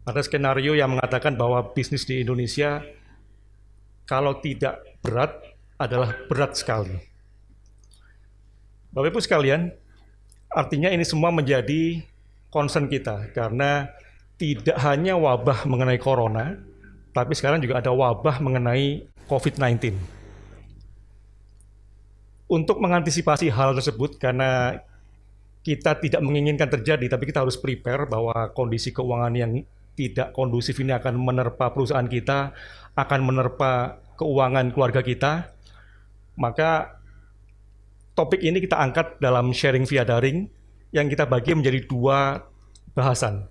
Ada skenario yang mengatakan bahwa bisnis di Indonesia kalau tidak berat adalah berat sekali. Bapak Ibu sekalian, artinya ini semua menjadi concern kita karena tidak hanya wabah mengenai corona, tapi sekarang juga ada wabah mengenai COVID-19. Untuk mengantisipasi hal tersebut, karena kita tidak menginginkan terjadi, tapi kita harus prepare bahwa kondisi keuangan yang tidak kondusif ini akan menerpa perusahaan kita, akan menerpa keuangan keluarga kita, maka topik ini kita angkat dalam sharing via daring yang kita bagi menjadi dua bahasan.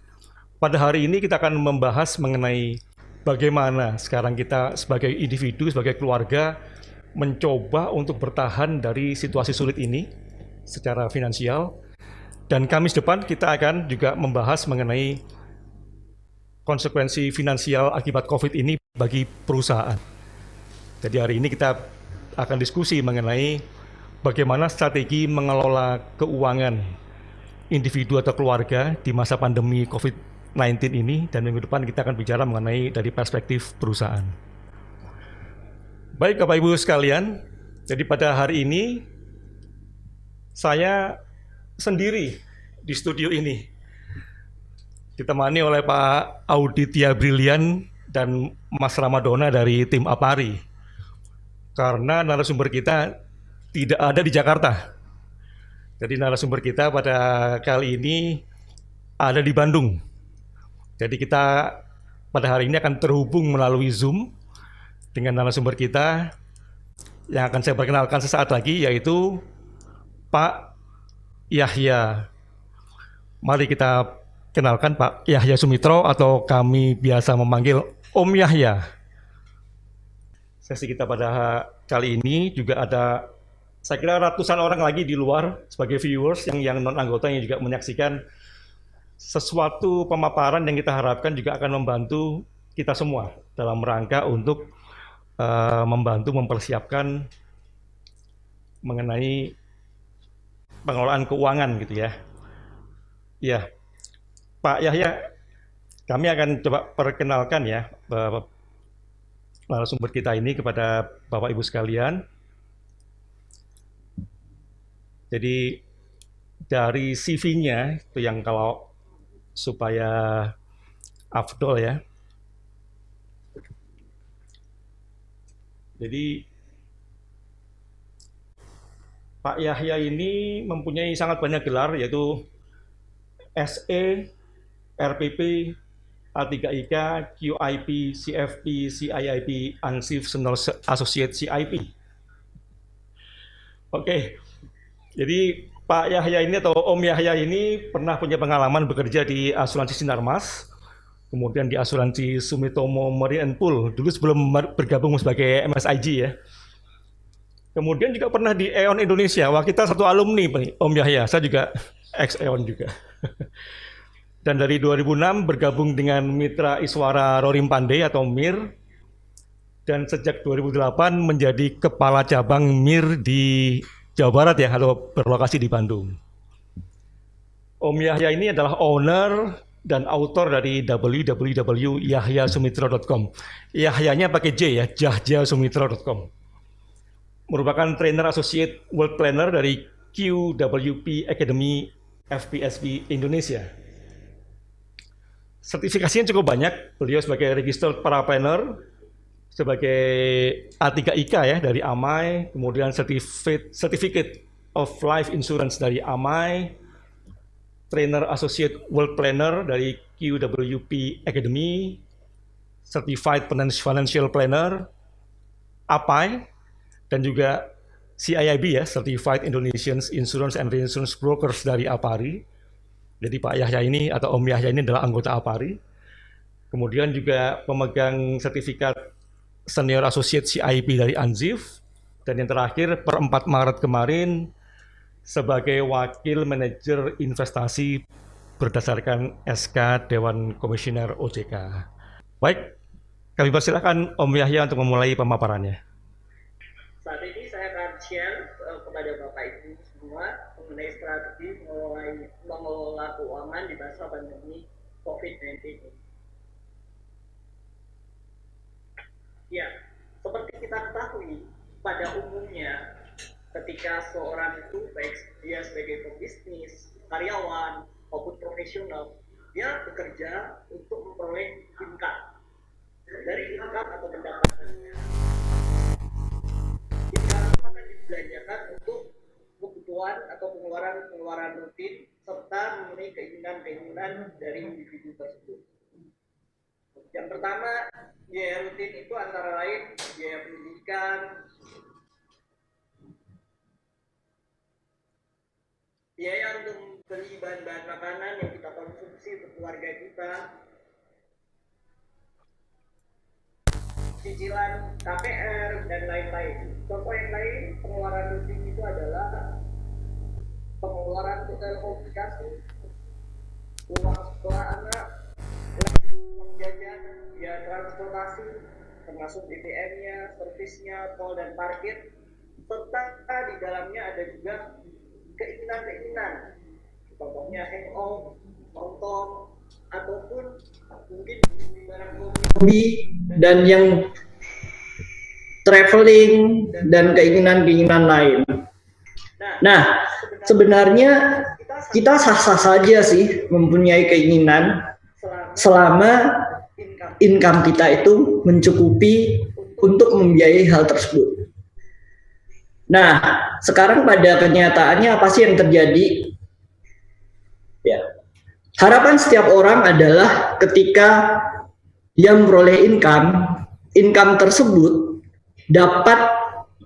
Pada hari ini kita akan membahas mengenai bagaimana sekarang kita sebagai individu, sebagai keluarga mencoba untuk bertahan dari situasi sulit ini secara finansial. Dan Kamis depan kita akan juga membahas mengenai konsekuensi finansial akibat COVID ini bagi perusahaan. Jadi hari ini kita akan diskusi mengenai bagaimana strategi mengelola keuangan individu atau keluarga di masa pandemi COVID-19 ini, dan minggu depan kita akan bicara mengenai dari perspektif perusahaan. Baik Bapak Ibu sekalian, jadi pada hari ini saya sendiri di studio ini ditemani oleh Pak Auditya Brilian dan Mas Ramadona dari tim Apari. Karena narasumber kita tidak ada di Jakarta. Jadi narasumber kita pada kali ini ada di Bandung. Jadi kita pada hari ini akan terhubung melalui Zoom dengan narasumber kita yang akan saya perkenalkan sesaat lagi, yaitu Pak Yahya. Mari kita kenalkan Pak Yahya Sumitro, atau kami biasa memanggil Om Yahya. Sesi kita pada kali ini juga ada, saya kira, ratusan orang lagi di luar sebagai viewers yang non anggota yang juga menyaksikan sesuatu pemaparan yang kita harapkan juga akan membantu kita semua dalam rangka untuk membantu mempersiapkan mengenai pengelolaan keuangan gitu ya. Ya, Pak Yahya, kami akan coba perkenalkan ya narasumber kita ini kepada Bapak Ibu sekalian. Jadi dari CV-nya itu yang kalau supaya afdol ya. Jadi Pak Yahya ini mempunyai sangat banyak gelar, yaitu SE, RPP, A3IK, QIP, CFP, CIIP, Ansif, Senior Associate CIP. Oke, jadi Pak Yahya ini atau Om Yahya ini pernah punya pengalaman bekerja di asuransi Sinarmas, kemudian di asuransi Sumitomo Marine and Pool, dulu sebelum bergabung sebagai MSIG ya. Kemudian juga pernah di Aeon Indonesia. Wah, kita satu alumni Om Yahya, saya juga ex Aeon juga. Dan dari 2006 bergabung dengan Mitra Iswara Rorim Pandey atau MIR, dan sejak 2008 menjadi kepala cabang MIR di Jawa Barat ya, atau berlokasi di Bandung. Om Yahya ini adalah owner dan autor dari www.yahyasumitra.com. Yahyanya pakai J ya, jahjasumitra.com. Merupakan trainer associate world planner dari QWP Academy FPSB Indonesia. Sertifikasinya cukup banyak. Beliau sebagai registered paraplanner, sebagai A3IK ya dari AMAI, kemudian certificate of life insurance dari AMAI, trainer associate world planner dari QWP Academy, certified financial planner APAI, dan juga CIIB ya, Certified Indonesian Insurance and Reinsurance Brokers dari APARI. Jadi Pak Yahya ini atau Om Yahya ini adalah anggota APARI. Kemudian juga pemegang sertifikat Senior Associate CIP dari Ansif. Dan yang terakhir per 4 Maret kemarin sebagai Wakil Manajer Investasi berdasarkan SK Dewan Komisioner OJK. Baik, kami persilakan Om Yahya untuk memulai pemaparannya. Saat ini saya akan share kepada Bapak Ibu semua mengenai strategi mengelola keuangan di masa pandemi COVID-19 ini. Ya, seperti kita ketahui, pada umumnya ketika seorang itu baik dia sebagai pebisnis, karyawan maupun profesional, dia bekerja untuk memperoleh income. Dari income atau pendapatannya, income akan dibelanjakan untuk kebutuhan atau pengeluaran rutin serta memenuhi keinginan-keinginan dari individu tersebut. Yang pertama, biaya rutin itu antara lain biaya pendidikan, biaya untuk beli bahan-bahan makanan yang kita konsumsi untuk keluarga kita, cicilan KPR, dan lain-lain. Contoh yang lain, pengeluaran rutin itu adalah pengeluaran untuk telekomunikasi, uang sekolah anak, uang jajan, biaya transportasi, termasuk BBM-nya, servisnya, tol dan parkir, serta di dalamnya ada juga keinginan-keinginan, contohnya hangout, nonton, ataupun mungkin barang hobi dan yang traveling dan keinginan-keinginan lain. Nah, sebenarnya kita sah-sah saja sih mempunyai keinginan selama income kita itu mencukupi untuk membiayai hal tersebut. Nah, sekarang pada kenyataannya apa sih yang terjadi? Ya, harapan setiap orang adalah ketika dia memperoleh income tersebut dapat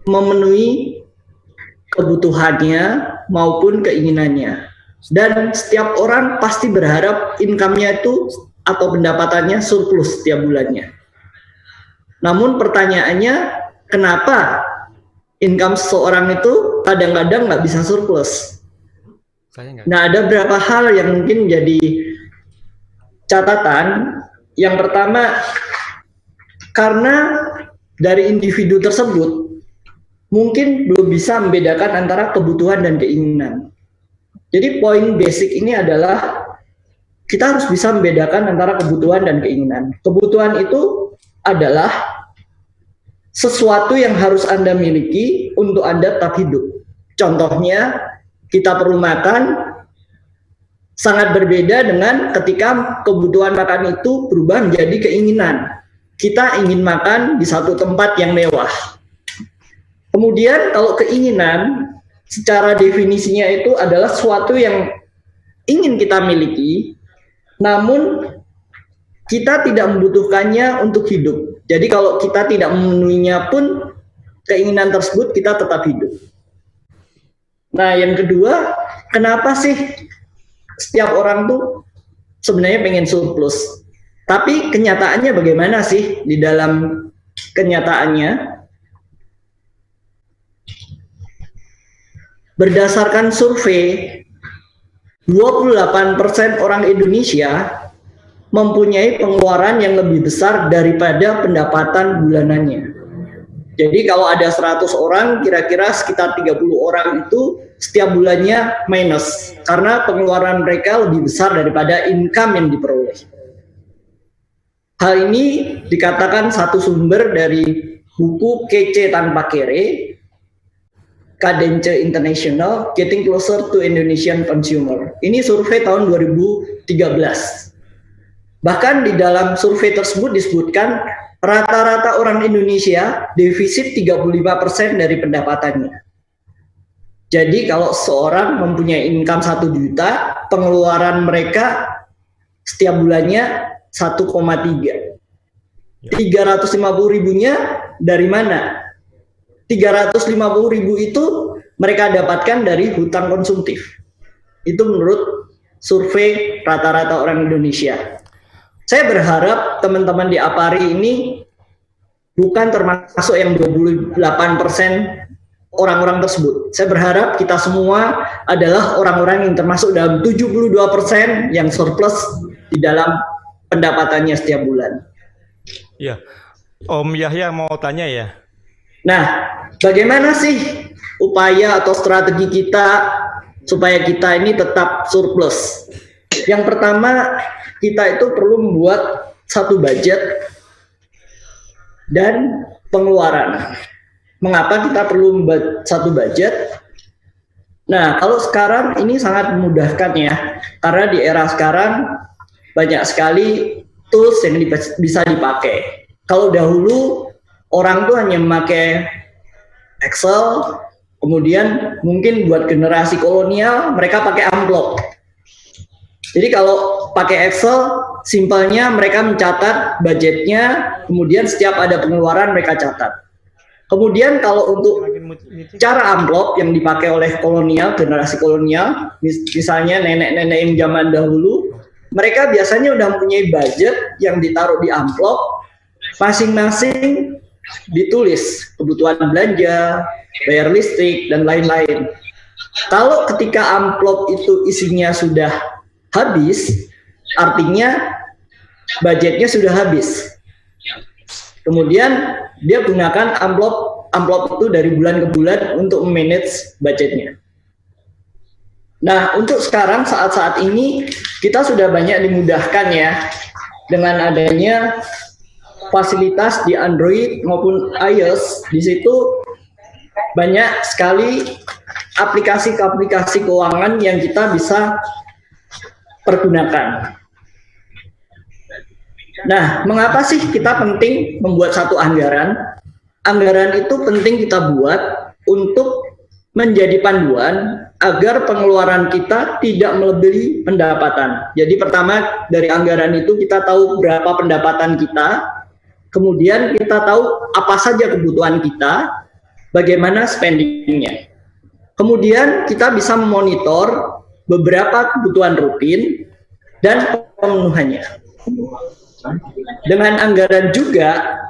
memenuhi kebutuhannya maupun keinginannya. Dan setiap orang pasti berharap income-nya itu atau pendapatannya surplus setiap bulannya. Namun pertanyaannya, kenapa income seseorang itu kadang-kadang nggak bisa surplus? Nah, ada beberapa hal yang mungkin jadi catatan. Yang pertama, karena dari individu tersebut mungkin belum bisa membedakan antara kebutuhan dan keinginan. Jadi poin basic ini adalah kita harus bisa membedakan antara kebutuhan dan keinginan. Kebutuhan itu adalah sesuatu yang harus Anda miliki untuk Anda tetap hidup. Contohnya, kita perlu makan, sangat berbeda dengan ketika kebutuhan makan itu berubah menjadi keinginan. Kita ingin makan di satu tempat yang mewah. Kemudian kalau keinginan, secara definisinya itu adalah sesuatu yang ingin kita miliki, namun kita tidak membutuhkannya untuk hidup. Jadi kalau kita tidak memenuhinya pun, keinginan tersebut kita tetap hidup. Nah, yang kedua, kenapa sih setiap orang tuh sebenarnya pengen surplus? Tapi kenyataannya bagaimana sih di dalam kenyataannya? Berdasarkan survei, 28% orang Indonesia mempunyai pengeluaran yang lebih besar daripada pendapatan bulanannya. Jadi kalau ada 100 orang, kira-kira sekitar 30 orang itu setiap bulannya minus, karena pengeluaran mereka lebih besar daripada income yang diperoleh. Hal ini dikatakan satu sumber dari buku Kece Tanpa Kere, Kadence International, Getting Closer to Indonesian Consumer. Ini survei tahun 2013. Bahkan di dalam survei tersebut disebutkan rata-rata orang Indonesia defisit 35% dari pendapatannya. Jadi kalau seorang mempunyai income 1 juta, pengeluaran mereka setiap bulannya 1,3. 350 ribunya dari mana? 350 ribu itu mereka dapatkan dari hutang konsumtif. Itu menurut survei rata-rata orang Indonesia. Saya berharap teman-teman di APARI ini bukan termasuk yang 28% orang-orang tersebut. Saya berharap kita semua adalah orang-orang yang termasuk dalam 72% yang surplus di dalam pendapatannya setiap bulan. Ya, Om Yahya mau tanya ya. Nah, bagaimana sih upaya atau strategi kita supaya kita ini tetap surplus? Yang pertama, kita itu perlu membuat satu budget dan pengeluaran. Mengapa kita perlu membuat satu budget? Nah, kalau sekarang ini sangat memudahkan ya, karena di era sekarang banyak sekali tools yang bisa dipakai. Kalau dahulu orang tuh hanya memakai Excel, kemudian mungkin buat generasi kolonial mereka pakai amplop. Jadi kalau pakai Excel, simpelnya mereka mencatat budgetnya, kemudian setiap ada pengeluaran mereka catat. Kemudian kalau untuk cara amplop yang dipakai oleh kolonial, generasi kolonial, misalnya nenek-nenek yang zaman dahulu, mereka biasanya udah mempunyai budget yang ditaruh di amplop, masing-masing ditulis kebutuhan belanja, bayar listrik, dan lain-lain. Kalau ketika amplop itu isinya sudah habis, artinya budgetnya sudah habis. Kemudian dia gunakan amplop itu dari bulan ke bulan untuk manage budgetnya. Nah, untuk sekarang saat-saat ini kita sudah banyak dimudahkan ya dengan adanya fasilitas di Android maupun iOS. Di situ banyak sekali aplikasi-aplikasi keuangan yang kita bisa pergunakan. Nah, mengapa sih kita penting membuat satu anggaran? Anggaran itu penting kita buat untuk menjadi panduan agar pengeluaran kita tidak melebihi pendapatan. Jadi pertama dari anggaran itu kita tahu berapa pendapatan kita, kemudian kita tahu apa saja kebutuhan kita, bagaimana spendingnya. Kemudian kita bisa memonitor beberapa kebutuhan rutin dan pemenuhannya. Dengan anggaran juga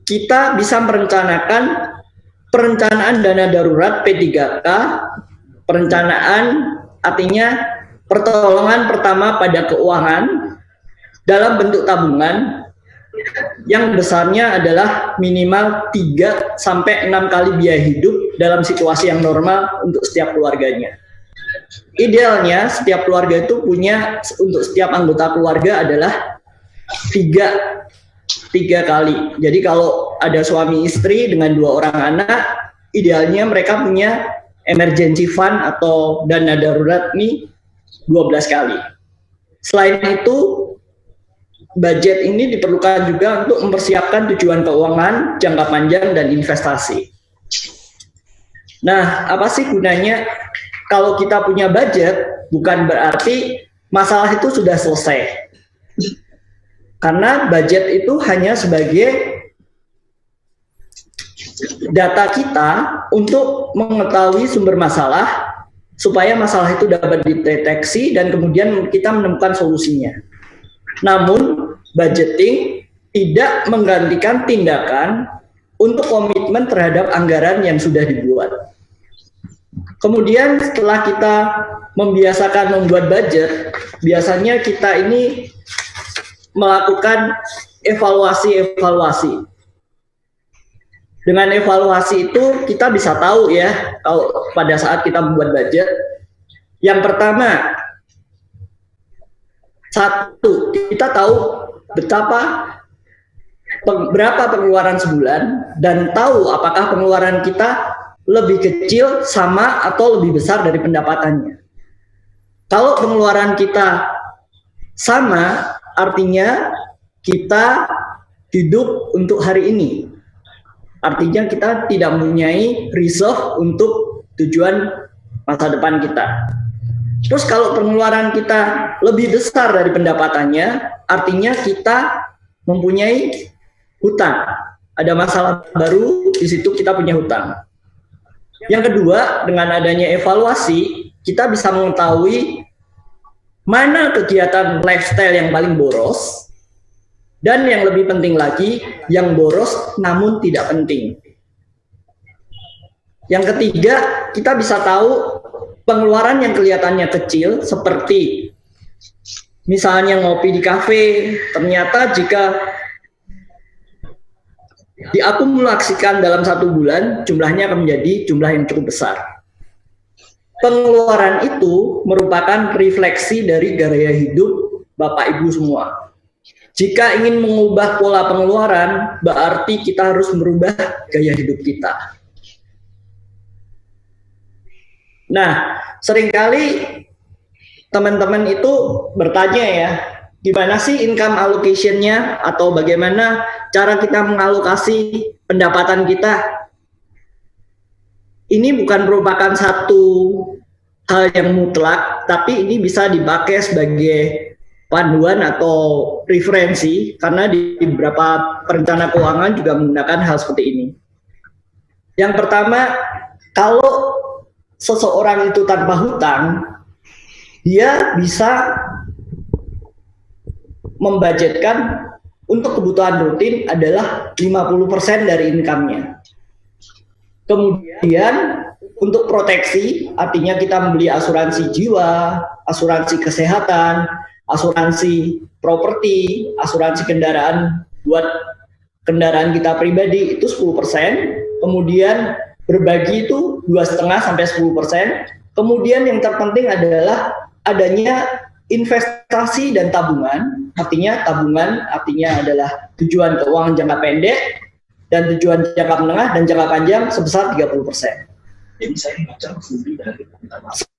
kita bisa merencanakan perencanaan dana darurat P3K. Perencanaan artinya pertolongan pertama pada keuangan dalam bentuk tabungan yang besarnya adalah minimal 3 sampai 6 kali biaya hidup dalam situasi yang normal untuk setiap keluarganya. Idealnya setiap keluarga itu punya, untuk setiap anggota keluarga adalah tiga kali. Jadi kalau ada suami istri dengan 2 orang anak, idealnya mereka punya emergency fund atau dana darurat ini 12 kali. Selain itu, budget ini diperlukan juga untuk mempersiapkan tujuan keuangan jangka panjang dan investasi. Nah, apa sih gunanya kalau kita punya budget? Bukan berarti masalah itu sudah selesai. Karena budget itu hanya sebagai data kita untuk mengetahui sumber masalah, supaya masalah itu dapat dideteksi dan kemudian kita menemukan solusinya. Namun, budgeting tidak menggantikan tindakan untuk komitmen terhadap anggaran yang sudah dibuat. Kemudian setelah kita membiasakan membuat budget, biasanya kita ini melakukan evaluasi. Dengan evaluasi itu kita bisa tahu ya, kalau pada saat kita membuat budget, yang pertama, satu, kita tahu berapa pengeluaran sebulan dan tahu apakah pengeluaran kita lebih kecil, sama, atau lebih besar dari pendapatannya. Kalau pengeluaran kita sama, artinya kita hidup untuk hari ini. Artinya kita tidak mempunyai reserve untuk tujuan masa depan kita. Terus kalau pengeluaran kita lebih besar dari pendapatannya, artinya kita mempunyai hutang. Ada masalah baru, di situ kita punya hutang. Yang kedua, dengan adanya evaluasi, kita bisa mengetahui mana kegiatan lifestyle yang paling boros, dan yang lebih penting lagi, yang boros namun tidak penting. Yang ketiga, kita bisa tahu pengeluaran yang kelihatannya kecil, seperti misalnya ngopi di kafe, ternyata jika diakumulasikan dalam 1 bulan, jumlahnya akan menjadi jumlah yang cukup besar. Pengeluaran itu merupakan refleksi dari gaya hidup Bapak Ibu semua. Jika ingin mengubah pola pengeluaran, berarti kita harus merubah gaya hidup kita. Nah, seringkali teman-teman itu bertanya ya, gimana sih income allocation-nya atau bagaimana cara kita mengalokasi pendapatan kita? Ini bukan merupakan satu hal yang mutlak, tapi ini bisa dipakai sebagai panduan atau referensi karena di beberapa perencana keuangan juga menggunakan hal seperti ini. Yang pertama, kalau seseorang itu tanpa hutang, dia bisa membudgetkan untuk kebutuhan rutin adalah 50% dari income-nya. Kemudian untuk proteksi, artinya kita membeli asuransi jiwa, asuransi kesehatan, asuransi properti, asuransi kendaraan buat kendaraan kita pribadi itu 10%, kemudian berbagi itu 2,5 sampai 10%. Kemudian yang terpenting adalah adanya investasi dan tabungan. Artinya tabungan artinya adalah tujuan keuangan jangka pendek dan tujuan jangka menengah dan jangka panjang sebesar 30%.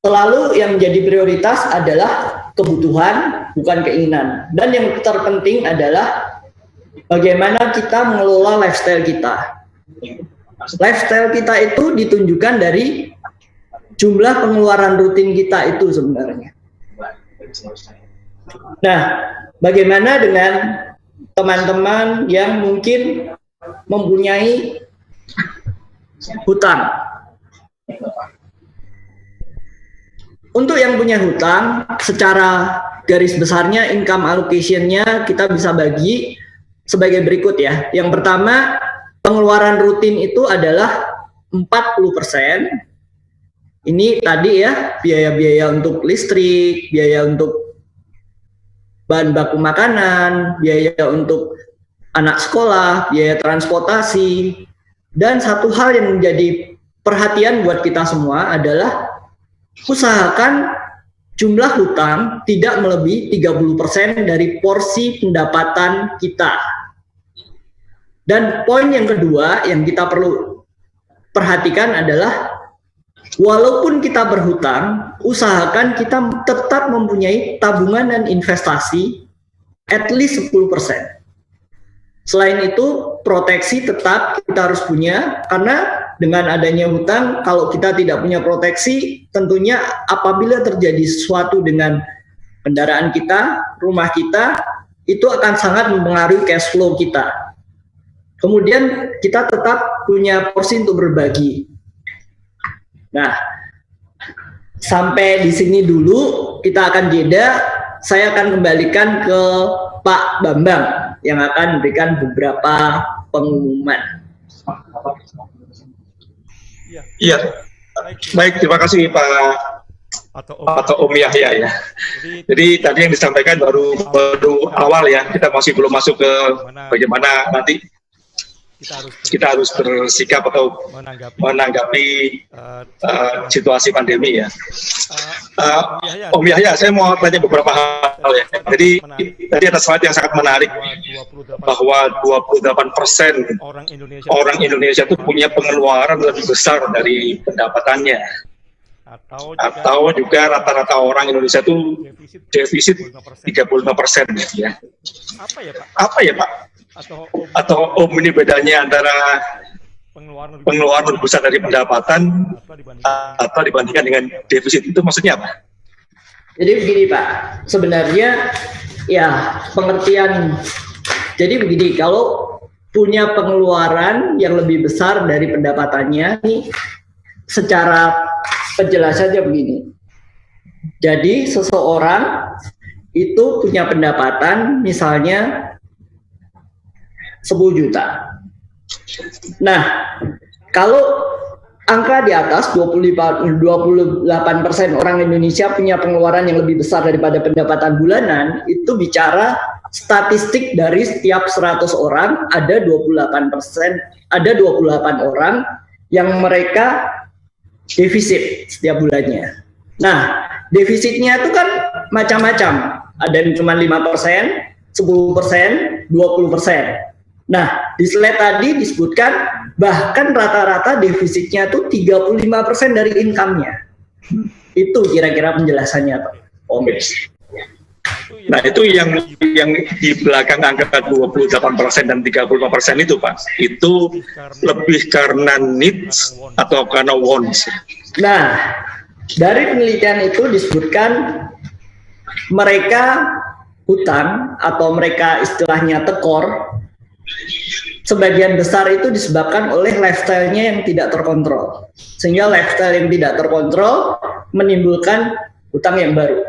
Selalu yang menjadi prioritas adalah kebutuhan, bukan keinginan. Dan yang terpenting adalah bagaimana kita mengelola lifestyle kita. Lifestyle kita itu ditunjukkan dari jumlah pengeluaran rutin kita itu sebenarnya. Nah, bagaimana dengan teman-teman yang mungkin mempunyai hutang? Untuk yang punya hutang, secara garis besarnya income allocation-nya kita bisa bagi sebagai berikut ya. Yang pertama, pengeluaran rutin itu adalah 40%. Ini tadi ya, biaya-biaya untuk listrik, biaya untuk bahan baku makanan, biaya untuk anak sekolah, biaya transportasi. Dan satu hal yang menjadi perhatian buat kita semua adalah usahakan jumlah hutang tidak melebihi 30% dari porsi pendapatan kita. Dan poin yang kedua yang kita perlu perhatikan adalah walaupun kita berhutang, usahakan kita tetap mempunyai tabungan dan investasi at least 10%. Selain itu, proteksi tetap kita harus punya, karena dengan adanya hutang, kalau kita tidak punya proteksi, tentunya apabila terjadi sesuatu dengan kendaraan kita, rumah kita, itu akan sangat mempengaruhi cash flow kita. Kemudian kita tetap punya porsi untuk berbagi. Nah, sampai di sini dulu kita akan jeda. Saya akan kembalikan ke Pak Bambang yang akan memberikan beberapa pengumuman. Iya, baik, terima kasih Pak atau Om Yahya ya. Jadi tadi yang disampaikan baru awal ya, kita masih belum masuk ke bagaimana nanti kita harus bersikap atau menanggapi situasi pandemi ya. Om Yahya, saya mau tanya beberapa hal ya. Jadi tadi ada slide yang sangat menarik bahwa 28% orang Indonesia itu punya pengeluaran lebih besar dari pendapatannya. Atau juga rata-rata orang Indonesia itu defisit 35% ya. Apa ya Pak? Atau Om ini bedanya antara pengeluaran lebih besar dari pendapatan atau dibandingkan dengan defisit, itu maksudnya apa? Jadi begini Pak, sebenarnya ya pengertian, jadi begini, kalau punya pengeluaran yang lebih besar dari pendapatannya, nih secara penjelasannya begini. Jadi seseorang itu punya pendapatan misalnya 10 juta. Nah, kalau angka di atas 28% orang Indonesia punya pengeluaran yang lebih besar daripada pendapatan bulanan, itu bicara statistik dari setiap 100 orang ada 28 orang yang mereka defisit setiap bulannya. Nah, defisitnya itu kan macam-macam. Ada yang cuma 5%, 10%, 20%. Nah, di slide tadi disebutkan bahkan rata-rata defisitnya tuh 35% dari income-nya. Itu kira-kira penjelasannya, Pak Om. Nah, itu yang di belakang angka 28% dan 35% itu, Pak. Itu lebih karena needs atau karena wants. Nah, dari penelitian itu disebutkan mereka hutang atau mereka istilahnya tekor, sebagian besar itu disebabkan oleh lifestyle-nya yang tidak terkontrol. Sehingga lifestyle yang tidak terkontrol menimbulkan hutang yang baru.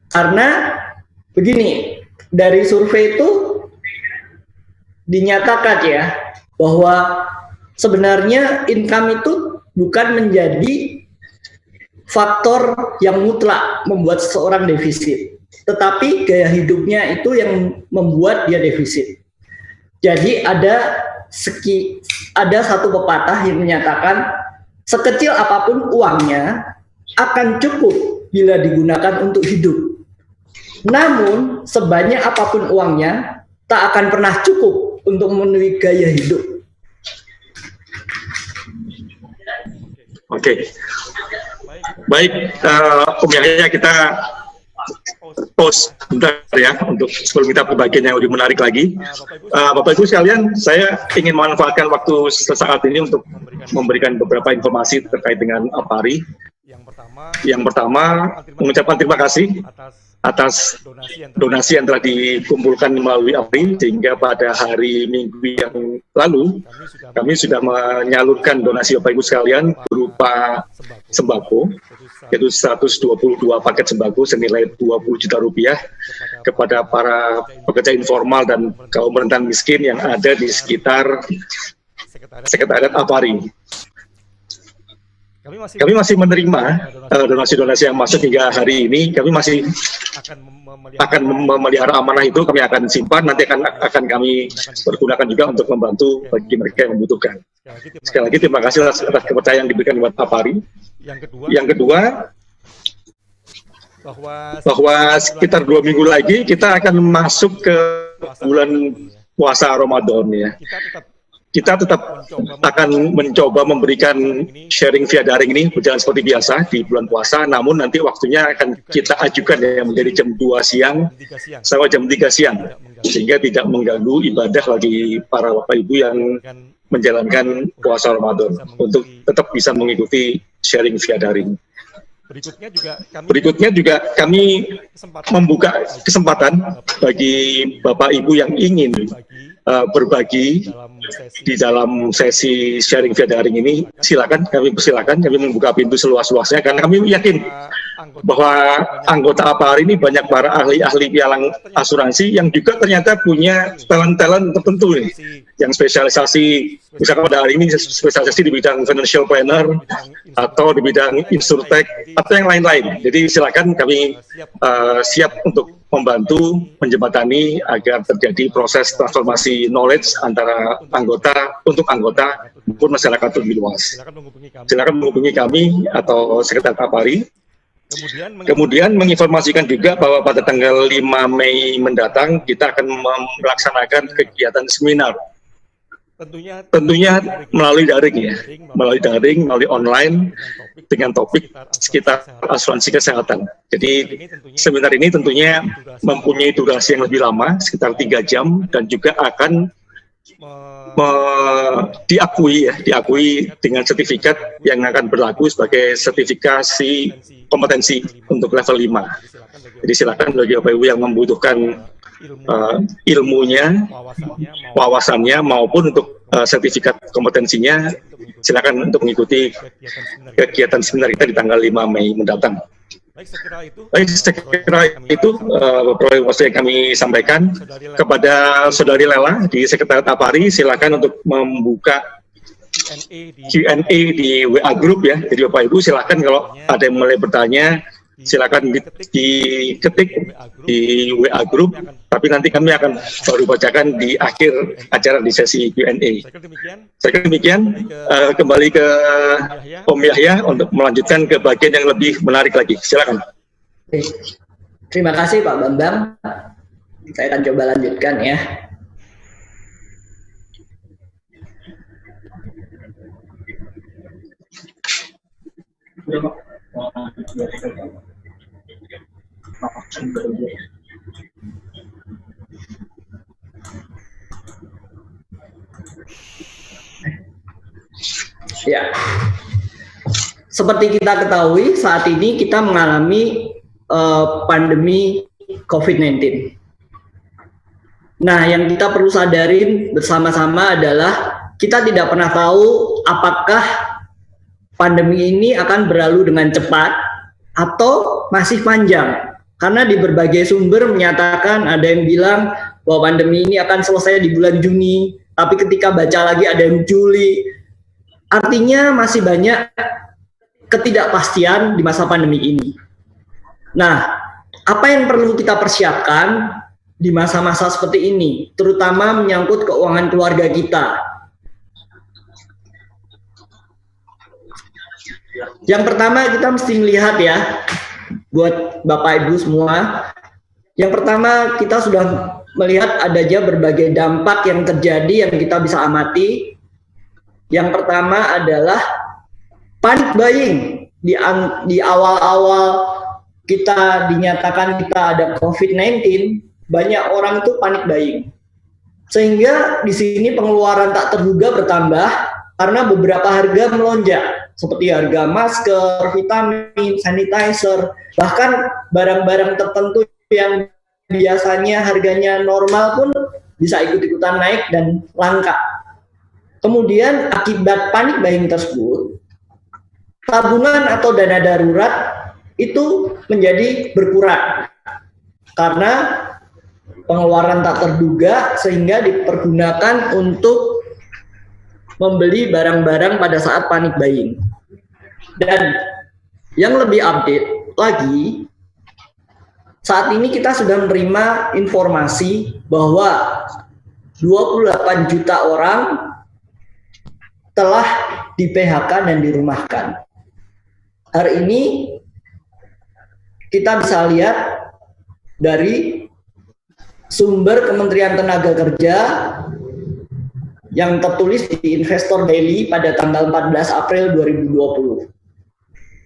Karena begini, dari survei itu dinyatakan ya bahwa sebenarnya income itu bukan menjadi faktor yang mutlak membuat seseorang defisit, tetapi gaya hidupnya itu yang membuat dia defisit. Jadi ada satu pepatah yang menyatakan sekecil apapun uangnya akan cukup bila digunakan untuk hidup. Namun sebanyak apapun uangnya tak akan pernah cukup untuk memenuhi gaya hidup. Oke. Baik, Om Yahya, kita pause bentar ya untuk sebelum kita ke bagian yang lebih menarik lagi. Bapak Ibu sekalian, saya ingin memanfaatkan waktu sesaat ini untuk memberikan beberapa informasi terkait dengan APARI. Yang pertama, mengucapkan terima kasih atas donasi yang telah dikumpulkan melalui APARI, sehingga pada hari Minggu yang lalu kami sudah menyalurkan donasi Bapak Ibu sekalian berupa sembako, yaitu 122 paket sembako senilai 20 juta rupiah kepada para pekerja informal dan kaum rentan miskin yang ada di sekitar sekretariat APARI. Kami masih menerima donasi-donasi yang masuk hingga hari ini. Kami masih akan memelihara amanah itu. Kami akan simpan, nanti akan kami pergunakan juga untuk membantu bagi mereka yang membutuhkan. Sekali lagi terima kasih atas kepercayaan yang diberikan kepada APARI. Yang kedua, bahwa sekitar 2 minggu lagi kita akan masuk ke bulan puasa Ramadan ya. Kita tetap akan mencoba memberikan sharing via daring ini berjalan seperti biasa di bulan puasa, namun nanti waktunya akan kita ajukan ya menjadi jam 2 siang sampai jam 3 siang, sehingga tidak mengganggu ibadah bagi para Bapak Ibu yang menjalankan puasa Ramadan untuk tetap bisa mengikuti sharing via daring. Berikutnya juga kami membuka kesempatan bagi Bapak Ibu yang ingin berbagi di dalam sesi sharing via daring ini. Silakan, kami persilakan, kami membuka pintu seluas-luasnya karena kami yakin bahwa anggota APARI ini banyak para ahli-ahli pialang asuransi yang juga ternyata punya talent-talent tertentu nih, yang spesialisasi, misalkan pada hari ini spesialisasi di bidang financial planner atau di bidang insurtech atau yang lain-lain. Jadi silakan, kami siap untuk membantu menjembatani agar terjadi proses transformasi knowledge antara anggota maupun masyarakat lebih luas. Silakan menghubungi kami atau sekretariat APARI. Kemudian menginformasikan juga bahwa pada tanggal 5 Mei mendatang kita akan melaksanakan kegiatan seminar. Tentunya melalui daring ya, melalui online dengan topik sekitar asuransi kesehatan. Jadi seminar ini tentunya mempunyai durasi yang lebih lama, sekitar 3 jam, dan juga akan diakui dengan sertifikat yang akan berlaku sebagai sertifikasi kompetensi untuk level 5. Jadi silakan bagi Bapak Ibu yang membutuhkan ilmunya, wawasannya maupun untuk sertifikat kompetensinya, silakan untuk mengikuti kegiatan seminar kita di tanggal 5 Mei mendatang. Baik, saya kira itu beberapa informasi yang kami sampaikan kepada Saudari Lela di Sekretariat APARI. Silakan untuk membuka Q&A di WA Group ya. Jadi Bapak Ibu silakan kalau ada yang mulai bertanya, silakan diketik di WA Group, tapi nanti kami akan baru bacakan di akhir acara di sesi Q&A. Saya kira demikian, kembali ke Om Yahya untuk melanjutkan ke bagian yang lebih menarik lagi. Silakan. Terima kasih Pak Bambang. Saya akan coba lanjutkan ya. Ya, seperti kita ketahui saat ini kita mengalami pandemi COVID-19. Nah, yang kita perlu sadarin bersama-sama adalah kita tidak pernah tahu apakah pandemi ini akan berlalu dengan cepat atau masih panjang. Karena di berbagai sumber menyatakan, ada yang bilang bahwa pandemi ini akan selesai di bulan Juni, tapi ketika baca lagi ada yang Juli. Artinya masih banyak ketidakpastian di masa pandemi ini. Nah, apa yang perlu kita persiapkan di masa-masa seperti ini, terutama menyangkut keuangan keluarga kita? Yang pertama kita mesti melihat ya, buat Bapak Ibu semua. Yang pertama kita sudah melihat adanya berbagai dampak yang terjadi yang kita bisa amati. Yang pertama adalah panic buying. Di awal-awal kita dinyatakan kita ada COVID-19, banyak orang itu panic buying. Sehingga di sini pengeluaran tak terduga bertambah karena beberapa harga melonjak, seperti harga masker, vitamin, sanitizer, bahkan barang-barang tertentu yang biasanya harganya normal pun bisa ikut-ikutan naik dan langka. Kemudian akibat panik buying tersebut, tabungan atau dana darurat itu menjadi berkurang karena pengeluaran tak terduga, sehingga dipergunakan untuk membeli barang-barang pada saat panik buying. Dan yang lebih update lagi, saat ini kita sudah menerima informasi bahwa 28 juta orang telah di-PHK dan dirumahkan. Hari ini kita bisa lihat dari sumber Kementerian Tenaga Kerja yang tertulis di Investor Daily pada tanggal 14 April 2020.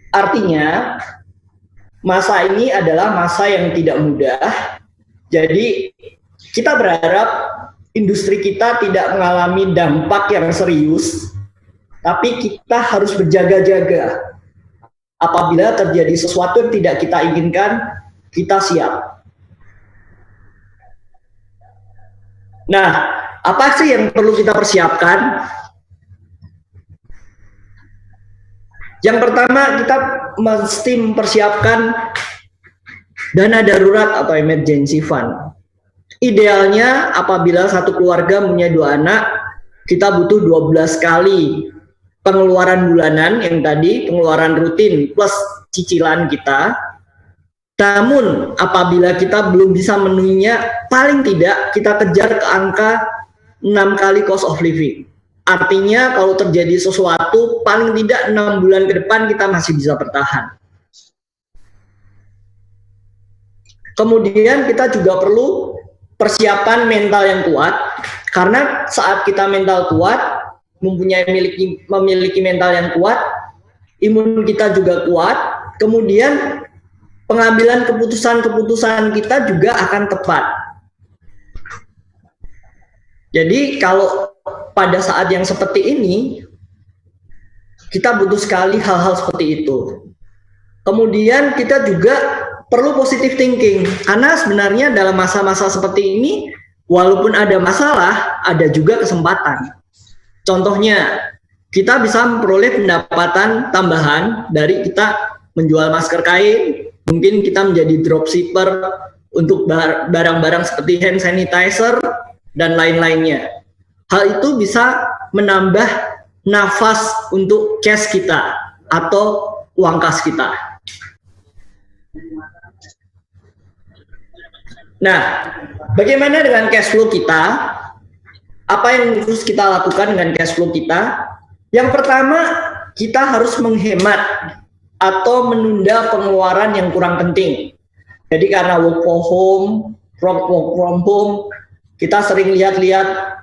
Artinya, masa ini adalah masa yang tidak mudah. Jadi, kita berharap industri kita tidak mengalami dampak yang serius, tapi kita harus berjaga-jaga. Apabila terjadi sesuatu yang tidak kita inginkan, kita siap. Nah, apa sih yang perlu kita persiapkan? Yang pertama, kita mesti mempersiapkan dana darurat atau emergency fund. Idealnya apabila satu keluarga punya 2 anak, kita butuh 12 kali pengeluaran bulanan yang tadi, pengeluaran rutin plus cicilan kita. Namun apabila kita belum bisa memenuhinya, paling tidak kita kejar ke angka 6 kali cost of living. Artinya kalau terjadi sesuatu, paling tidak 6 bulan ke depan kita masih bisa bertahan. Kemudian kita juga perlu persiapan mental yang kuat, karena saat kita mental kuat, memiliki mental yang kuat, imun kita juga kuat, kemudian pengambilan keputusan-keputusan kita juga akan tepat. Jadi kalau pada saat yang seperti ini, kita butuh sekali hal-hal seperti itu. Kemudian kita juga perlu positive thinking, karena sebenarnya dalam masa-masa seperti ini, walaupun ada masalah, ada juga kesempatan. Contohnya, kita bisa memperoleh pendapatan tambahan dari kita menjual masker kain, mungkin kita menjadi dropshipper untuk barang-barang seperti hand sanitizer, dan lain-lainnya. Hal itu bisa menambah nafas untuk cash kita atau uang kas kita. Nah, bagaimana dengan cash flow kita? Apa yang harus kita lakukan dengan cash flow kita? Yang pertama, kita harus menghemat atau menunda pengeluaran yang kurang penting. Jadi karena work from home, work from home, kita sering lihat-lihat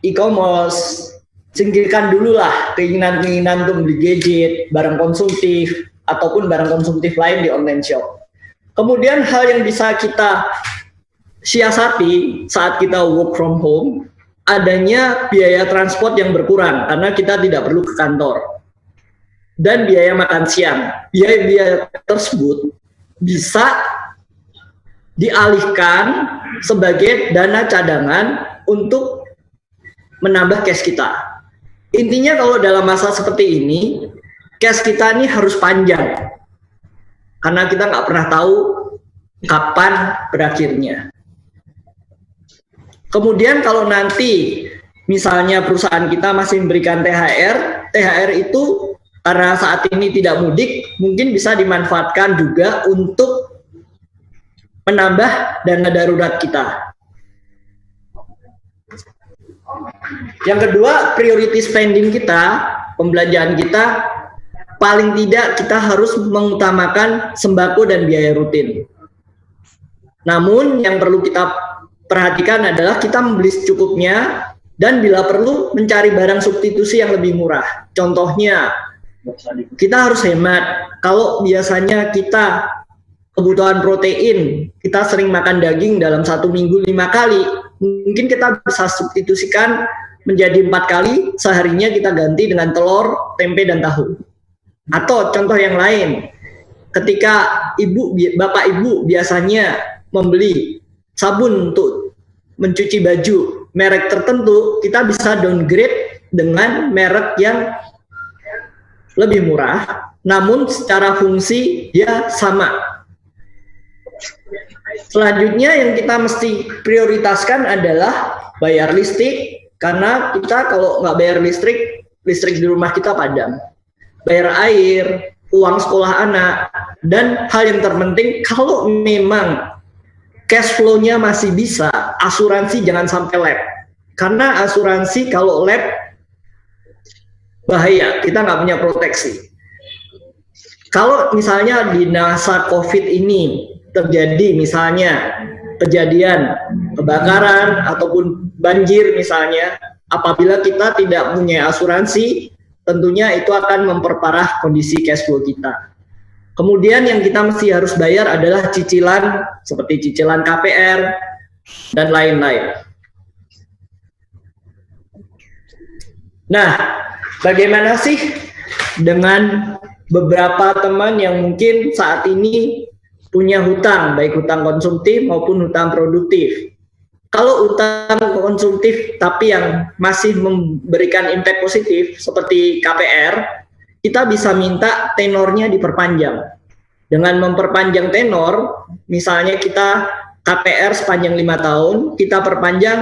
e-commerce, singkirkan dulu lah keinginan-keinginan untuk beli gadget, barang konsumtif, ataupun barang konsumtif lain di online shop. Kemudian hal yang bisa kita siasati saat kita work from home, adanya biaya transport yang berkurang karena kita tidak perlu ke kantor. Dan biaya makan siang. Biaya-biaya tersebut bisa dialihkan sebagai dana cadangan untuk menambah cash kita. Intinya kalau dalam masa seperti ini, cash kita ini harus panjang. Karena kita nggak pernah tahu kapan berakhirnya. Kemudian kalau nanti misalnya perusahaan kita masih memberikan THR itu karena saat ini tidak mudik, mungkin bisa dimanfaatkan juga untuk menambah dana darurat kita. Yang kedua, priority spending kita, pembelanjaan kita, paling tidak kita harus mengutamakan sembako dan biaya rutin. Namun yang perlu kita perhatikan adalah kita membeli secukupnya dan bila perlu mencari barang substitusi yang lebih murah. Contohnya, kita harus hemat. Kalau biasanya kita kebutuhan protein, kita sering makan daging dalam 1 minggu 5 kali, mungkin kita bisa substitusikan menjadi 4 kali, seharinya kita ganti dengan telur, tempe, dan tahu. Atau contoh yang lain, ketika bapak ibu biasanya membeli sabun untuk mencuci baju merek tertentu, kita bisa downgrade dengan merek yang lebih murah, namun secara fungsi dia sama. Selanjutnya yang kita mesti prioritaskan adalah bayar listrik, karena kita kalau nggak bayar listrik di rumah kita padam. Bayar air, uang sekolah anak, dan hal yang terpenting kalau memang cash flow-nya masih bisa, asuransi jangan sampai lep. Karena asuransi kalau lep bahaya, kita nggak punya proteksi. Kalau misalnya di masa COVID ini terjadi misalnya kejadian kebakaran ataupun banjir misalnya, apabila kita tidak punya asuransi, tentunya itu akan memperparah kondisi cash flow kita. Kemudian yang kita mesti harus bayar adalah cicilan seperti cicilan KPR dan lain-lain. Nah, bagaimana sih dengan beberapa teman yang mungkin saat ini punya hutang, baik hutang konsumtif maupun hutang produktif? Kalau hutang konsumtif tapi yang masih memberikan impact positif seperti KPR, kita bisa minta tenornya diperpanjang. Dengan memperpanjang tenor, misalnya kita KPR sepanjang 5 tahun, kita perpanjang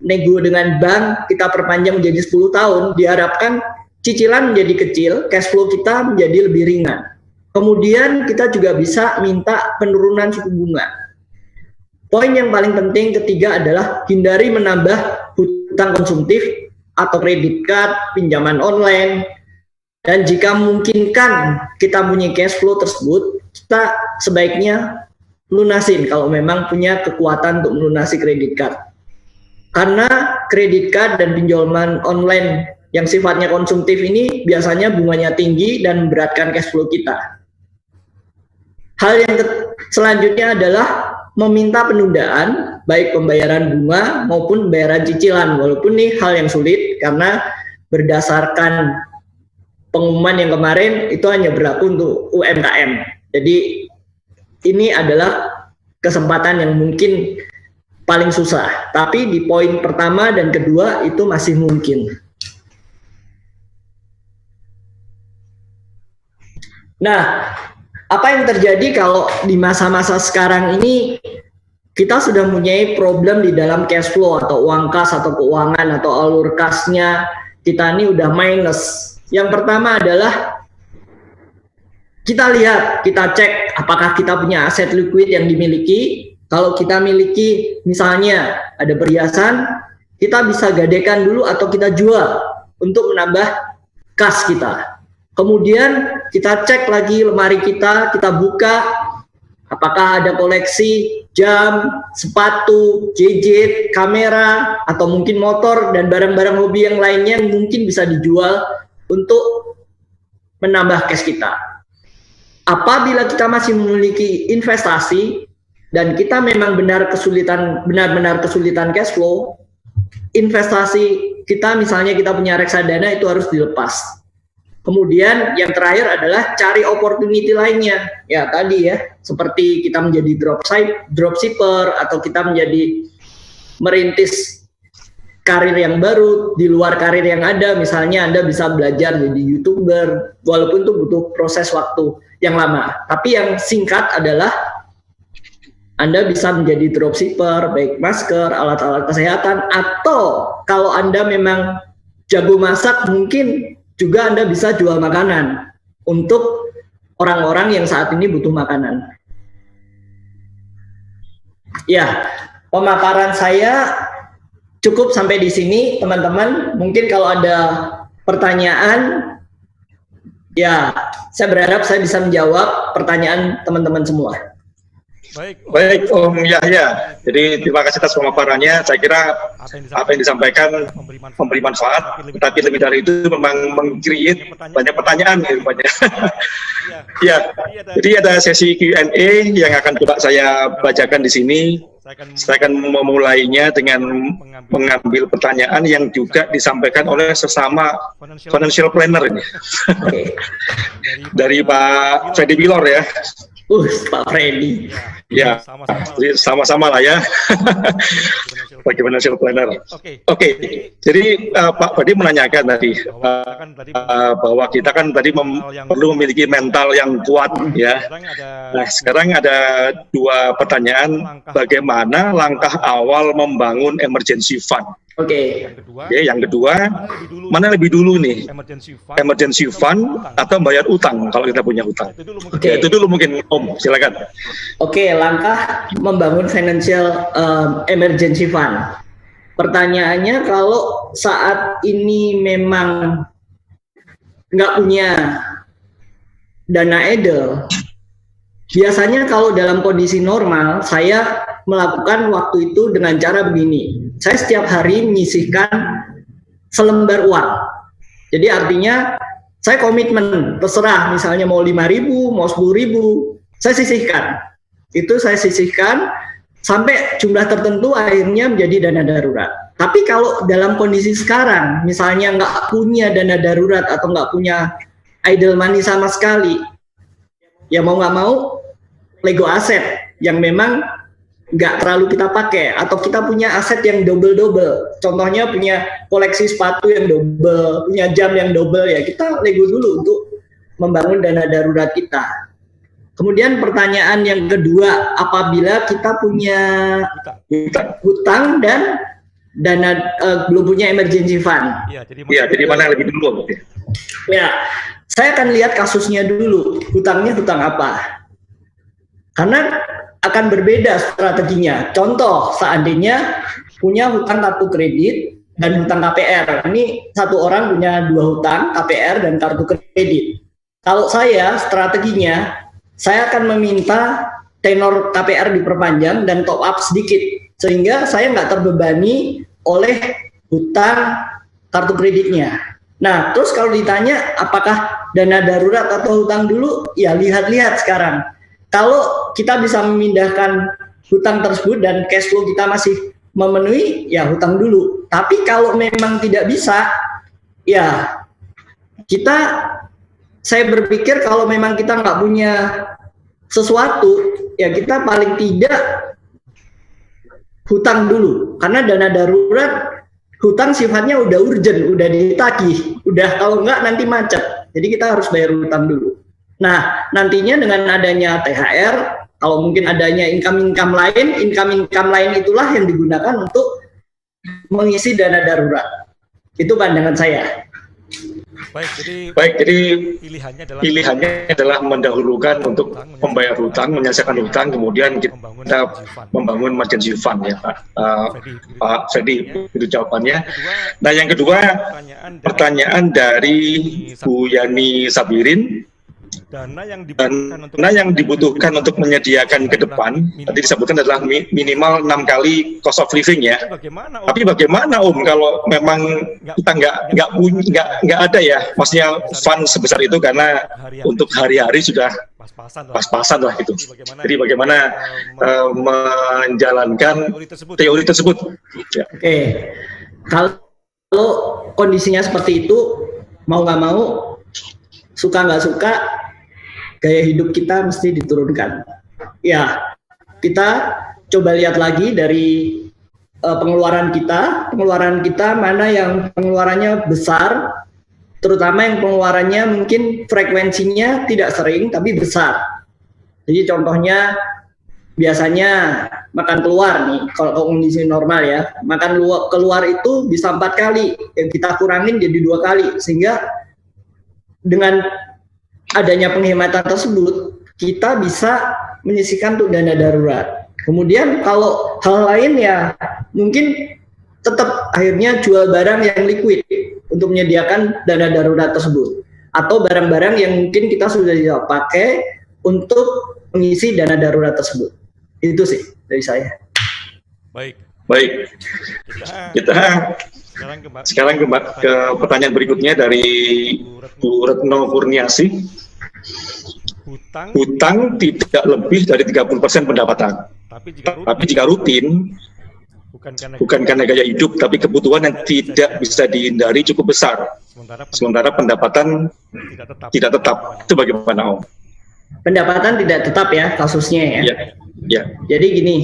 nego dengan bank, kita perpanjang menjadi 10 tahun, diharapkan cicilan menjadi kecil, cash flow kita menjadi lebih ringan. Kemudian kita juga bisa minta penurunan suku bunga. Poin yang paling penting ketiga adalah hindari menambah hutang konsumtif atau kredit card, pinjaman online, dan jika memungkinkan kita punya cash flow tersebut, kita sebaiknya lunasin kalau memang punya kekuatan untuk melunasi kredit card. Karena kredit card dan pinjaman online yang sifatnya konsumtif ini biasanya bunganya tinggi dan memberatkan cash flow kita. Hal yang selanjutnya adalah meminta penundaan, baik pembayaran bunga maupun pembayaran cicilan. Walaupun ini hal yang sulit karena berdasarkan pengumuman yang kemarin itu hanya berlaku untuk UMKM. Jadi ini adalah kesempatan yang mungkin paling susah. Tapi di poin pertama dan kedua itu masih mungkin. Nah, apa yang terjadi kalau di masa-masa sekarang ini kita sudah mempunyai problem di dalam cash flow atau uang kas atau keuangan atau alur kasnya kita ini udah minus. Yang pertama adalah kita lihat, kita cek apakah kita punya aset liquid yang dimiliki. Kalau kita miliki misalnya ada perhiasan, kita bisa gadekan dulu atau kita jual untuk menambah kas kita. Kemudian kita cek lagi lemari kita buka, apakah ada koleksi, jam, sepatu, gadget, kamera, atau mungkin motor dan barang-barang hobi yang lainnya yang mungkin bisa dijual untuk menambah cash kita. Apabila kita masih memiliki investasi dan kita memang benar-benar kesulitan cash flow, investasi kita misalnya kita punya reksadana itu harus dilepas. Kemudian yang terakhir adalah cari opportunity lainnya. Ya tadi ya, seperti kita menjadi dropshipper atau kita menjadi merintis karir yang baru di luar karir yang ada. Misalnya Anda bisa belajar jadi YouTuber, walaupun itu butuh proses waktu yang lama. Tapi yang singkat adalah Anda bisa menjadi dropshipper, baik masker, alat-alat kesehatan, atau kalau Anda memang jago masak, mungkin juga Anda bisa jual makanan untuk orang-orang yang saat ini butuh makanan. Ya, pemaparan saya cukup sampai di sini, teman-teman. Mungkin kalau ada pertanyaan, ya saya berharap saya bisa menjawab pertanyaan teman-teman semua. Baik Om Yahya, jadi terima kasih atas pemaparannya. Saya kira apa yang disampaikan memberi manfaat, tapi lebih dari itu memang meng-create banyak pertanyaan ya rupanya. Ya, jadi ada sesi Q&A yang akan coba saya bacakan di sini. Saya akan memulainya dengan mengambil pertanyaan yang juga disampaikan oleh sesama financial planner ini. Dari Pak Freddy Bilor ya. Pak Freddy. Ya, jadi sama-sama lah ya. Bagi financial planner. Oke, jadi Pak Freddy menanyakan tadi bahwa kita kan tadi perlu memiliki mental yang kuat ya. Nah, sekarang ada dua pertanyaan. Bagaimana langkah awal membangun emergency fund? Oke. Yang kedua, mana lebih dulu nih? Emergency fund atau bayar utang kalau kita punya utang? Oke. Itu dulu mungkin Om, silakan. Oke, langkah membangun financial emergency fund. Pertanyaannya, kalau saat ini memang nggak punya dana idle, biasanya kalau dalam kondisi normal, saya melakukan waktu itu dengan cara begini. Saya setiap hari menyisihkan selembar uang. Jadi artinya saya komitmen, terserah misalnya mau 5.000, mau 10.000, saya sisihkan. Itu saya sisihkan sampai jumlah tertentu akhirnya menjadi dana darurat. Tapi kalau dalam kondisi sekarang, misalnya nggak punya dana darurat atau nggak punya idle money sama sekali, ya mau nggak mau Lego aset yang memang nggak terlalu kita pakai, atau kita punya aset yang double-double. Contohnya punya koleksi sepatu yang double, punya jam yang double, ya kita Lego dulu untuk membangun dana darurat kita. Kemudian pertanyaan yang kedua, apabila kita punya hutang dan dana belum punya emergency fund. Jadi mana yang lebih dulu? Ya, saya akan lihat kasusnya dulu, hutangnya hutang apa. Karena akan berbeda strateginya. Contoh, seandainya punya hutang kartu kredit dan hutang KPR. Ini satu orang punya dua hutang, KPR dan kartu kredit. Kalau saya, strateginya, saya akan meminta tenor KPR diperpanjang dan top up sedikit. Sehingga saya nggak terbebani oleh hutang kartu kreditnya. Nah, terus kalau ditanya apakah dana darurat atau hutang dulu, ya lihat-lihat sekarang. Kalau kita bisa memindahkan hutang tersebut dan cash flow kita masih memenuhi, ya hutang dulu. Tapi kalau memang tidak bisa, ya saya berpikir kalau memang kita nggak punya sesuatu, ya kita paling tidak hutang dulu. Karena dana darurat, hutang sifatnya udah urgent, udah ditagih, udah kalau nggak nanti macet. Jadi kita harus bayar hutang dulu. Nah, nantinya dengan adanya THR, kalau mungkin adanya income-income lain itulah yang digunakan untuk mengisi dana darurat. Itu pandangan saya. Baik, jadi pilihannya adalah mendahulukan untuk membayar hutang, menyelesaikan hutang, kemudian kita membangun emergency fund ya Pak Freddy, itu jawabannya. Nah, yang kedua, pertanyaan dari Bu Yani Sabirin Dana yang dibutuhkan untuk menyediakan ke depan tadi disebutkan adalah minimal 6 kali cost of living ya. Tapi bagaimana Om kalau memang kita nggak ada ya, maksudnya fund sebesar itu karena untuk hari-hari sudah pas-pasan lah gitu. Jadi bagaimana menjalankan teori tersebut? Ya. Oke, kalau kondisinya seperti itu, mau nggak mau, suka nggak suka, gaya hidup kita mesti diturunkan. Ya, kita coba lihat lagi dari pengeluaran kita mana yang pengeluarannya besar, terutama yang pengeluarannya mungkin frekuensinya tidak sering tapi besar. Jadi contohnya biasanya makan keluar nih, kalau kondisi normal ya, makan keluar itu bisa 4 kali, kita kurangin jadi 2 kali, sehingga dengan adanya penghematan tersebut kita bisa menyisihkan untuk dana darurat. Kemudian kalau hal lain ya mungkin tetap akhirnya jual barang yang liquid untuk menyediakan dana darurat tersebut, atau barang-barang yang mungkin kita sudah tidak pakai untuk mengisi dana darurat tersebut. Itu sih dari saya. Baik. Kita sekarang ke pertanyaan berikutnya dari Bu Retno Kurniasi. Hutang tidak lebih dari 30% pendapatan. Tapi jika rutin, bukan karena gaya hidup, tapi kebutuhan yang tidak bisa dihindari cukup besar. Sementara pendapatan tidak tetap. Itu bagaimana Om? Pendapatan tidak tetap ya kasusnya ya. Ya. Jadi gini,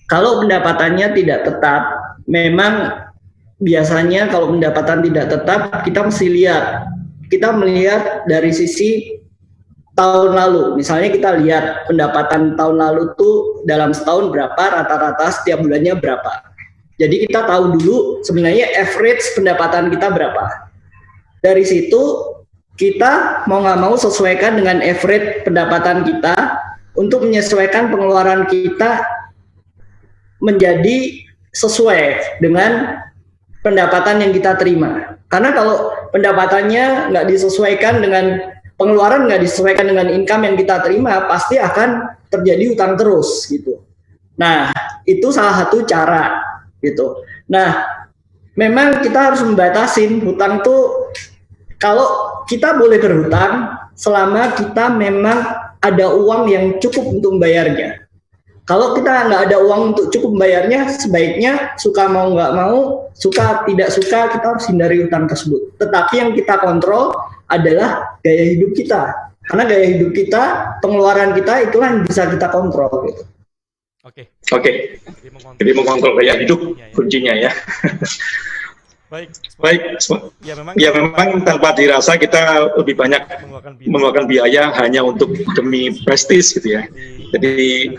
kalau pendapatannya tidak tetap, memang biasanya kalau pendapatan tidak tetap kita mesti melihat dari sisi tahun lalu. Misalnya kita lihat pendapatan tahun lalu tuh dalam setahun berapa, rata-rata setiap bulannya berapa. Jadi kita tahu dulu sebenarnya average pendapatan kita berapa. Dari situ kita mau nggak mau sesuaikan dengan average pendapatan kita untuk menyesuaikan pengeluaran kita menjadi sesuai dengan pendapatan yang kita terima. Karena kalau pendapatannya nggak disesuaikan dengan pengeluaran, nggak disesuaikan dengan income yang kita terima, pasti akan terjadi utang terus gitu. Nah, itu salah satu cara gitu. Nah, memang kita harus membatasin hutang tuh. Kalau kita boleh berhutang selama kita memang ada uang yang cukup untuk membayarnya. Kalau kita nggak ada uang untuk cukup membayarnya, sebaiknya suka mau nggak mau, suka tidak suka, kita harus hindari hutang tersebut. Tetapi yang kita kontrol adalah gaya hidup kita. Karena gaya hidup kita, pengeluaran kita itulah yang bisa kita kontrol. Gitu. Oke. Jadi mengontrol gaya hidup kuncinya ya. Baik. Ya memang tanpa dirasa kita lebih banyak mengeluarkan biaya hanya untuk demi prestis gitu ya. Jadi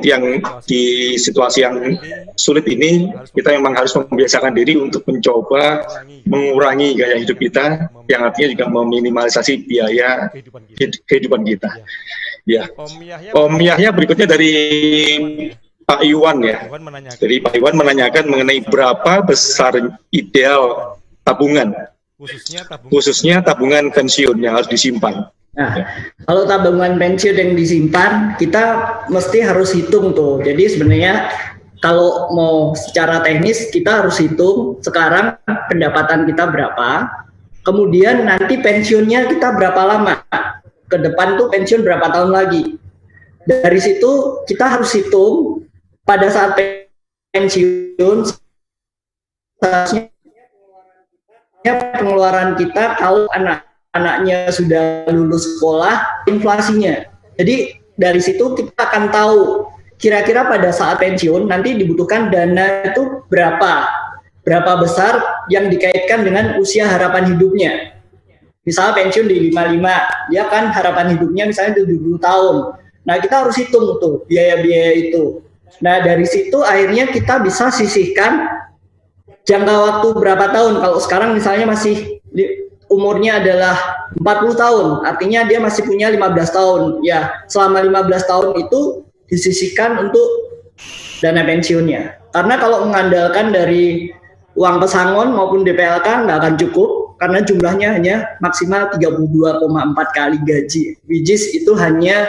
yang di situasi yang sulit ini kita memang harus membiasakan diri untuk mencoba mengurangi gaya hidup kita, yang artinya juga meminimalisasi biaya kehidupan kita. Ya. Om Yahya berikutnya dari Pak Iwan ya. Jadi Pak Iwan menanyakan mengenai berapa besar ideal tabungan, khususnya tabungan pensiun yang harus disimpan. Nah, kalau tabungan pensiun yang disimpan, kita mesti harus hitung tuh. Jadi sebenarnya kalau mau secara teknis kita harus hitung sekarang pendapatan kita berapa, kemudian nanti pensiunnya kita berapa lama, ke depan tuh pensiun berapa tahun lagi. Dari situ kita harus hitung pada saat pensiun seharusnya pengeluaran kita kalau anaknya sudah lulus sekolah, inflasinya. Jadi dari situ kita akan tahu kira-kira pada saat pensiun nanti dibutuhkan dana itu berapa besar yang dikaitkan dengan usia harapan hidupnya. Misalnya pensiun di 55, dia kan harapan hidupnya misalnya 70 tahun. Nah, kita harus hitung tuh biaya-biaya itu. Nah, dari situ akhirnya kita bisa sisihkan jangka waktu berapa tahun. Kalau sekarang misalnya masih umurnya adalah 40 tahun, artinya dia masih punya 15 tahun. Ya, selama 15 tahun itu disisihkan untuk dana pensiunnya. Karena kalau mengandalkan dari uang pesangon maupun DPLK nggak akan cukup, karena jumlahnya hanya maksimal 32,4 kali gaji, which is itu hanya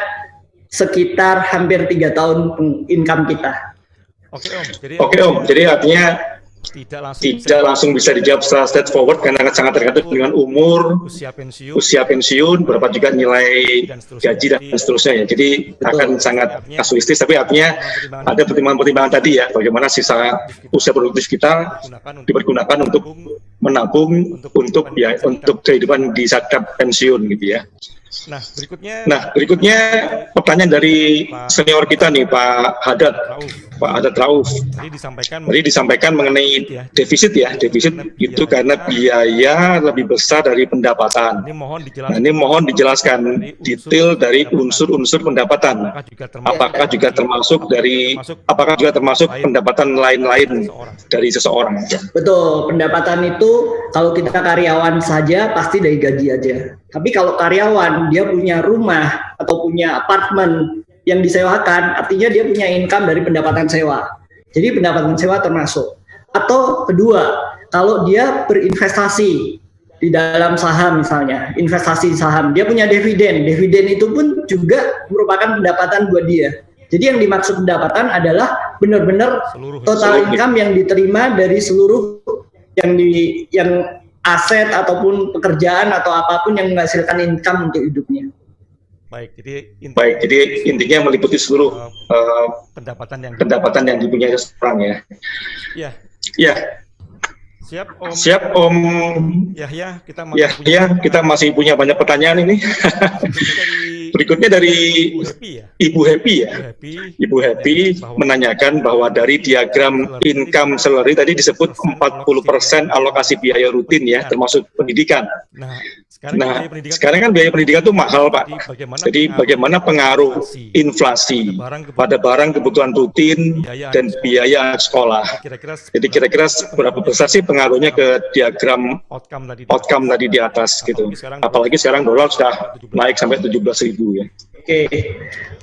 sekitar hampir 3 tahun income kita. Oke Om, jadi artinya tidak langsung bisa dijawab secara straightforward karena sangat tergantung dengan umur, usia pensiun, berapa juga nilai gaji dan seterusnya ya. Jadi akan sangat kasuistis, tapi artinya ada pertimbangan-pertimbangan tadi ya, bagaimana sisa usia produktif kita dipergunakan untuk menabung untuk kehidupan di saat pensiun gitu ya. Nah, berikutnya pertanyaan dari senior kita nih, Pak Haddad Rauf. Tadi disampaikan mengenai defisit itu karena biaya lebih besar dari pendapatan. Ini mohon dijelaskan detail dari unsur-unsur pendapatan. Apakah juga termasuk pendapatan lain-lain dari seseorang? Betul, pendapatan itu kalau kita karyawan saja pasti dari gaji aja. Tapi kalau karyawan dia punya rumah atau punya apartemen yang disewakan, artinya dia punya income dari pendapatan sewa. Jadi pendapatan sewa termasuk. Atau kedua, kalau dia berinvestasi di dalam saham misalnya, investasi saham, dia punya dividen. Dividen itu pun juga merupakan pendapatan buat dia. Jadi yang dimaksud pendapatan adalah benar-benar total income yang diterima dari seluruh yang aset ataupun pekerjaan atau apapun yang menghasilkan income untuk hidupnya. Baik, jadi intinya meliputi seluruh pendapatan yang dipunyai seseorang ya. Ya. Siap Om. Kita masih punya banyak pertanyaan ini. Berikutnya dari Ibu Happy ya. Ibu Happy menanyakan bahwa dari diagram income salary tadi disebut 40% alokasi biaya rutin ya, termasuk pendidikan. Nah, sekarang kan biaya pendidikan itu mahal, Pak. Jadi bagaimana pengaruh inflasi pada barang kebutuhan rutin dan biaya sekolah? Jadi kira-kira berapa besar sih pengaruhnya ke diagram outcome tadi di atas gitu? Apalagi sekarang dolar sudah naik sampai 17.000 ya. Oke,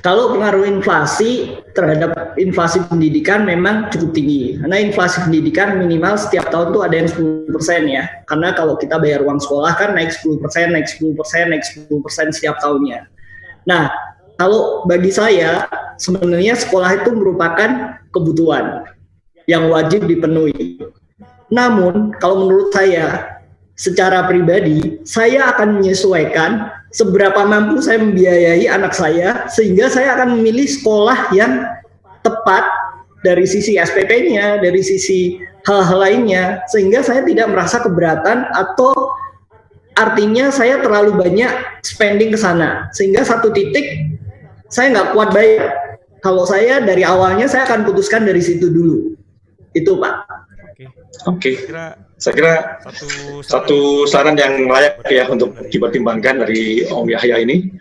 kalau pengaruh inflasi terhadap inflasi pendidikan memang cukup tinggi. Karena inflasi pendidikan minimal setiap tahun tuh ada yang 10% ya. Karena kalau kita bayar uang sekolah kan naik 10%, naik 10%, naik 10% setiap tahunnya. Nah, kalau bagi saya sebenarnya sekolah itu merupakan kebutuhan yang wajib dipenuhi. Namun, kalau menurut saya secara pribadi, saya akan menyesuaikan seberapa mampu saya membiayai anak saya, sehingga saya akan memilih sekolah yang tepat dari sisi SPP-nya, dari sisi hal-hal lainnya, sehingga saya tidak merasa keberatan atau artinya saya terlalu banyak spending ke sana, sehingga satu titik saya nggak kuat bayar. Kalau saya dari awalnya saya akan putuskan dari situ dulu. Itu Pak. Oke. Saya kira satu saran yang layak ya untuk dipertimbangkan dari Om Yahya ini.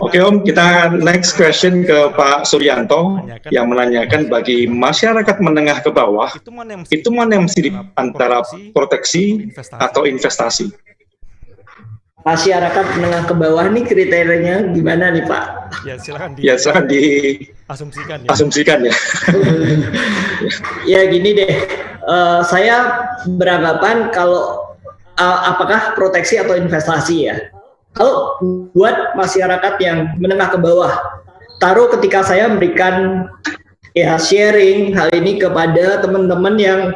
Oke Om, kita next question ke Pak Suryanto yang menanyakan bagi masyarakat menengah ke bawah, itu mana yang mesti antara proteksi atau investasi? Masyarakat menengah ke bawah nih kriterianya gimana nih Pak? Ya silakan asumsikan ya. Ya gini deh, saya beranggapan kalau apakah proteksi atau investasi ya. Kalau buat masyarakat yang menengah ke bawah, taruh ketika saya memberikan ya sharing hal ini kepada teman-teman yang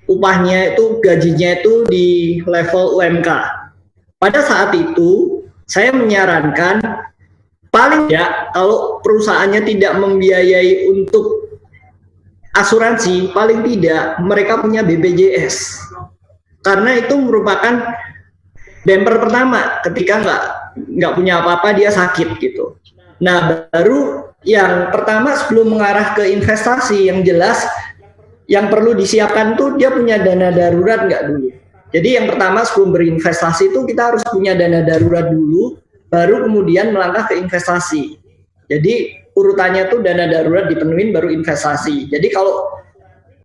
upahnya itu gajinya itu di level UMK. Pada saat itu saya menyarankan paling tidak kalau perusahaannya tidak membiayai untuk asuransi, paling tidak mereka punya BPJS. Karena itu merupakan bumper pertama ketika nggak punya apa-apa dia sakit gitu. Nah baru yang pertama sebelum mengarah ke investasi yang jelas yang perlu disiapkan tuh dia punya dana darurat nggak dulu. Jadi yang pertama sebelum berinvestasi itu kita harus punya dana darurat dulu, baru kemudian melangkah ke investasi. Jadi urutannya tuh dana darurat dipenuhin baru investasi. Jadi kalau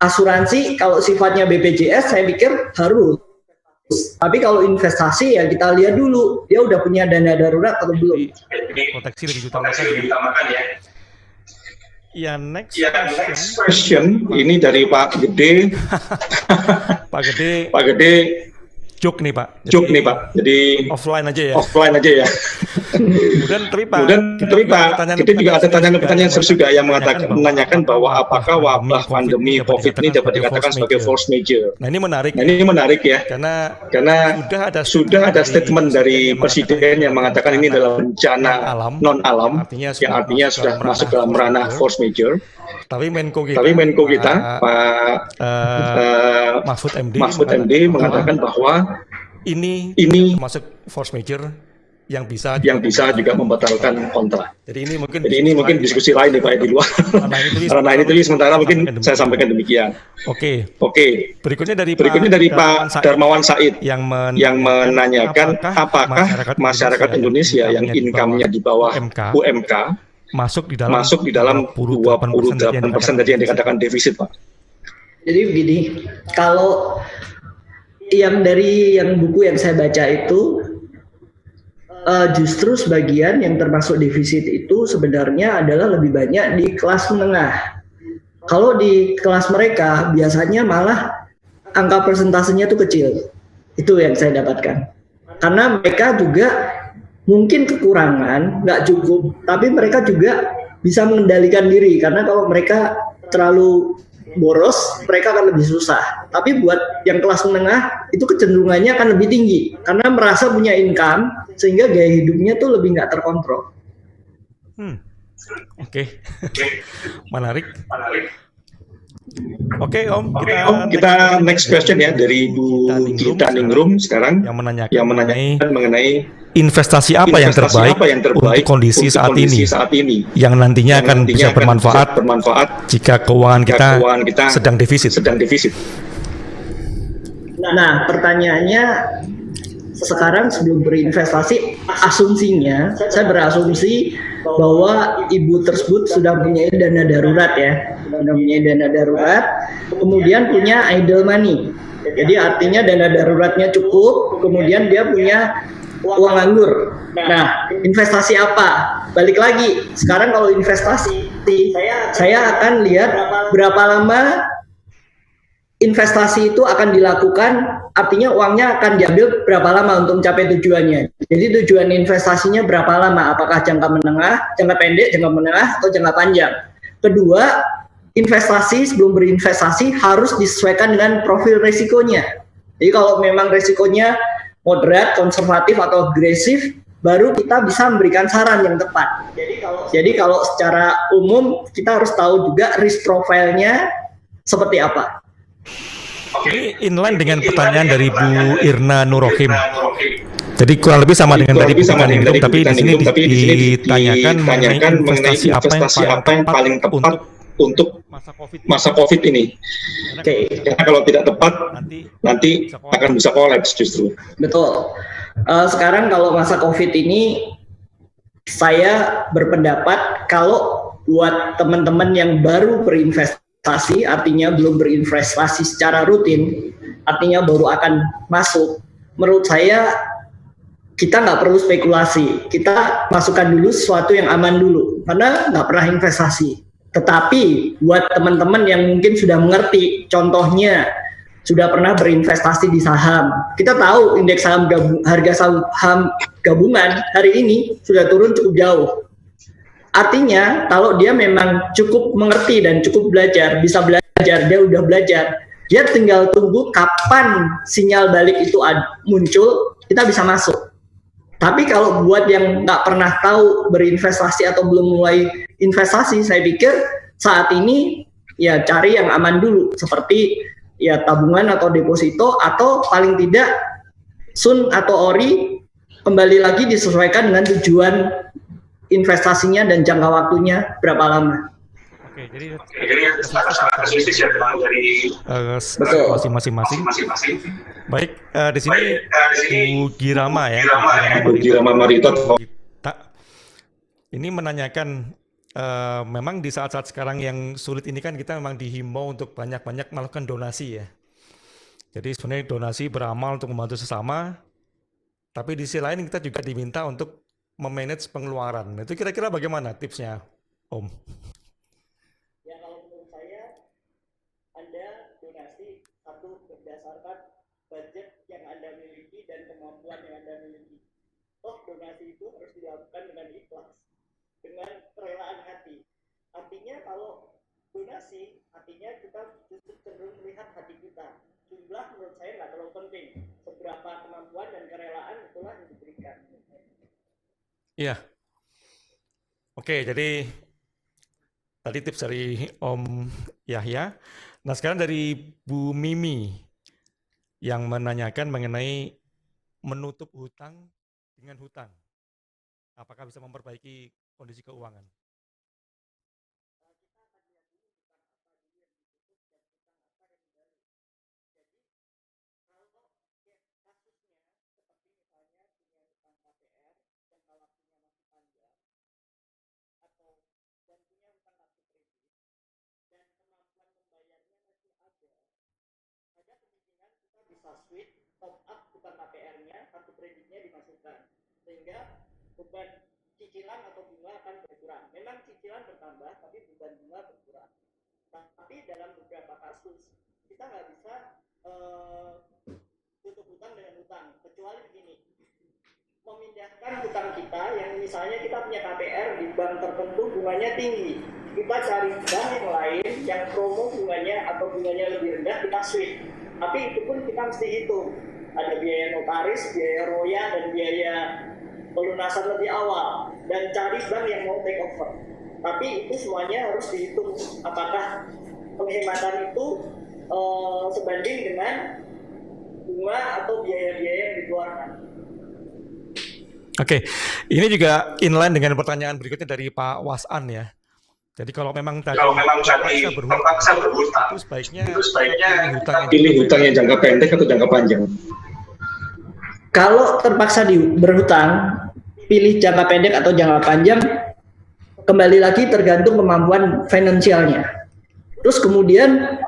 asuransi kalau sifatnya BPJS saya pikir harus. Tapi kalau investasi ya kita lihat dulu dia udah punya dana darurat atau belum. Proteksi lebih diutamakan ya. Ya, next question ini dari Pak Gede. Pak Gede joke nih Pak. Joke nih Pak. Jadi offline aja ya. Offline aja ya. Kemudian tapi Pak, kita juga ada pertanyaan serius juga yang menanyakan bahwa apakah wabah pandemi COVID ini dapat dikatakan sebagai force major. Nah ini menarik. Ya. Karena sudah ada statement dari Presiden yang mengatakan ini adalah bencana non alam, yang artinya sudah masuk dalam ranah force major. Tapi Menko kita, Pak Mahfud MD mengatakan bahwa ini termasuk force major yang bisa juga membatalkan kontrak. Jadi ini mungkin diskusi lain nih Pak di luar. Karena ini tulis sementara mungkin saya sampaikan demikian. Oke. Berikutnya dari Pak Darmawan Said yang menanyakan apakah masyarakat Indonesia yang income-nya di bawah UMK masuk di dalam 28% tadi yang dikatakan defisit, Pak. Jadi begini, kalau dari buku yang saya baca itu justru sebagian yang termasuk defisit itu sebenarnya adalah lebih banyak di kelas menengah. Kalau di kelas mereka biasanya malah angka persentasenya itu kecil. Itu yang saya dapatkan. Karena mereka juga mungkin kekurangan, nggak cukup, tapi mereka juga bisa mengendalikan diri. Karena kalau mereka terlalu boros, mereka akan lebih susah. Tapi buat yang kelas menengah itu kecenderungannya akan lebih tinggi karena merasa punya income sehingga gaya hidupnya tuh lebih nggak terkontrol. Oke. Menarik. Oke Om, kita next question ya dari Ibu Gita Ningrum sekarang yang menanyakan mengenai investasi apa yang terbaik untuk kondisi saat ini yang nantinya akan bisa bermanfaat jika keuangan kita sedang defisit. Nah, pertanyaannya sekarang sebelum berinvestasi, asumsinya saya berasumsi bahwa ibu tersebut sudah punya dana darurat ya, kemudian punya idle money. Jadi artinya dana daruratnya cukup, kemudian dia punya uang nganggur. Nah, investasi apa? Balik lagi, sekarang kalau investasi, saya akan lihat berapa lama investasi itu akan dilakukan, artinya uangnya akan diambil berapa lama untuk mencapai tujuannya. Jadi tujuan investasinya berapa lama, apakah jangka menengah, jangka pendek, jangka menengah, atau jangka panjang. Kedua, investasi sebelum berinvestasi harus disesuaikan dengan profil risikonya. Jadi kalau memang risikonya moderat, konservatif, atau agresif, baru kita bisa memberikan saran yang tepat. Jadi kalau secara umum kita harus tahu juga risk profile-nya seperti apa. Ini inline dengan pertanyaan dari Bu Irna Nurrohim. Jadi kurang lebih sama dengan tadi tapi di sini ditanyakan mengenai investasi apa yang paling tepat untuk masa COVID ini. Karena kalau tidak tepat nanti akan bisa kolaps justru. Betul. Sekarang kalau masa COVID ini saya berpendapat kalau buat teman-teman yang baru berinvestasi, artinya belum berinvestasi secara rutin, artinya baru akan masuk, menurut saya kita nggak perlu spekulasi, kita masukkan dulu sesuatu yang aman dulu, karena nggak pernah investasi. Tetapi buat teman-teman yang mungkin sudah mengerti, contohnya sudah pernah berinvestasi di saham, kita tahu indeks saham harga saham gabungan hari ini sudah turun cukup jauh. Artinya kalau dia memang cukup mengerti dan cukup belajar, bisa belajar, dia udah belajar, dia tinggal tunggu kapan sinyal balik itu muncul, kita bisa masuk. Tapi kalau buat yang nggak pernah tahu berinvestasi atau belum mulai investasi, saya pikir saat ini ya cari yang aman dulu, seperti ya tabungan atau deposito, atau paling tidak sun atau ori, kembali lagi disesuaikan dengan tujuan investasinya dan jangka waktunya berapa lama. Oke, jadi dari masing-masing. Baik, di sini Bu Girama ya. Bu Girama Maritot. Ini menanyakan, memang di saat-saat sekarang yang sulit ini kan kita memang dihimbau untuk banyak-banyak melakukan donasi ya. Jadi sebenarnya donasi beramal untuk membantu sesama, tapi di sisi lain kita juga diminta untuk memanage pengeluaran. Itu kira-kira bagaimana tipsnya, Om? Ya kalau menurut saya, Anda donasi satu berdasarkan budget yang Anda miliki dan kemampuan yang Anda miliki. Toh donasi itu harus dilakukan dengan ikhlas, dengan kerelaan hati. Artinya kalau donasi, artinya kita justru cenderung melihat hati kita. Jumlah menurut saya nggak terlalu penting. Seberapa kemampuan dan kerelaan itulah yang diberikan. Iya. Oke, jadi tadi tips dari Om Yahya. Nah, sekarang dari Bu Mimi yang menanyakan mengenai menutup hutang dengan hutang. Apakah bisa memperbaiki kondisi keuangan? Bisa switch top up bukan KPR-nya, kartu kreditnya dimasukkan, sehingga beban cicilan atau bunga akan berkurang. Memang cicilan bertambah, tapi beban bunga berkurang. Tapi dalam beberapa kasus kita nggak bisa tutup hutang dengan hutang, kecuali begini, memindahkan hutang kita yang misalnya kita punya KPR di bank tertentu bunganya tinggi, kita cari bank yang lain yang promo bunganya atau bunganya lebih rendah, kita switch. Tapi itu pun kita mesti hitung, ada biaya notaris, biaya roya, dan biaya pelunasan lebih awal, dan cari bank yang mau take over. Tapi itu semuanya harus dihitung apakah penghematan itu sebanding dengan bunga atau biaya-biaya yang dikeluarkan. Oke, ini juga inline dengan pertanyaan berikutnya dari Pak Wasan ya. Jadi kalau memang terpaksa berhutang, itu sebaiknya pilih hutang yang jangka pendek atau jangka panjang. Kalau terpaksa berhutang, pilih jangka pendek atau jangka panjang, kembali lagi tergantung kemampuan finansialnya. Terus kemudian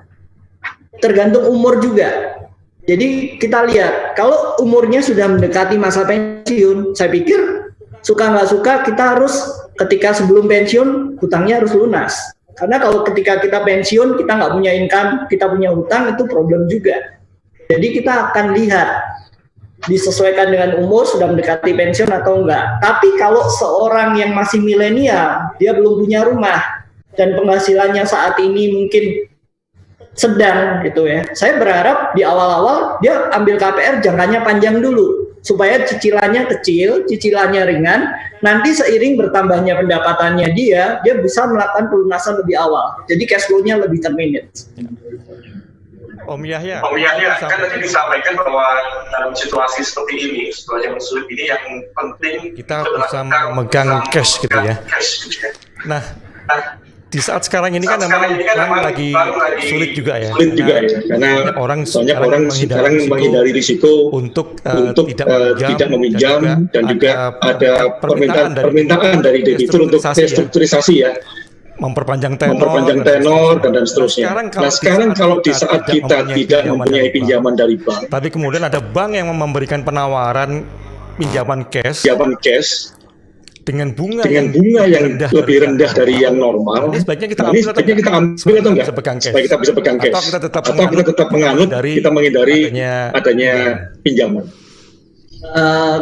tergantung umur juga. Jadi kita lihat, kalau umurnya sudah mendekati masa pensiun, saya pikir suka nggak suka kita harus ketika sebelum pensiun hutangnya harus lunas. Karena kalau ketika kita pensiun kita nggak punya income, kita punya hutang, itu problem juga. Jadi kita akan lihat disesuaikan dengan umur, sudah mendekati pensiun atau enggak. Tapi kalau seorang yang masih milenial, dia belum punya rumah dan penghasilannya saat ini mungkin sedang gitu ya, saya berharap di awal-awal dia ambil KPR jangkanya panjang dulu supaya cicilannya kecil, cicilannya ringan. Nanti seiring bertambahnya pendapatannya dia bisa melakukan pelunasan lebih awal, jadi cash flow-nya lebih termanage. Om Yahya kan tadi disampaikan bahwa dalam situasi seperti ini, situasi yang sulit ini, yang penting kita bisa memegang cash gitu ya. Nah, di saat sekarang ini kan memang lagi sulit juga ya. Karena orang sekarang menghindari risiko untuk tidak meminjam, dan juga ada permintaan dari debitur untuk restrukturisasi ya. Memperpanjang tenor dan seterusnya. Sekarang kalau di saat kita tidak mempunyai pinjaman dari bank, tapi kemudian ada bank yang memberikan penawaran pinjaman cash dengan bunga yang lebih rendah dari yang normal. Ini sebaiknya kita ambil atau enggak? Supaya kita bisa pegang cash. Atau kita tetap menghindari adanya pinjaman.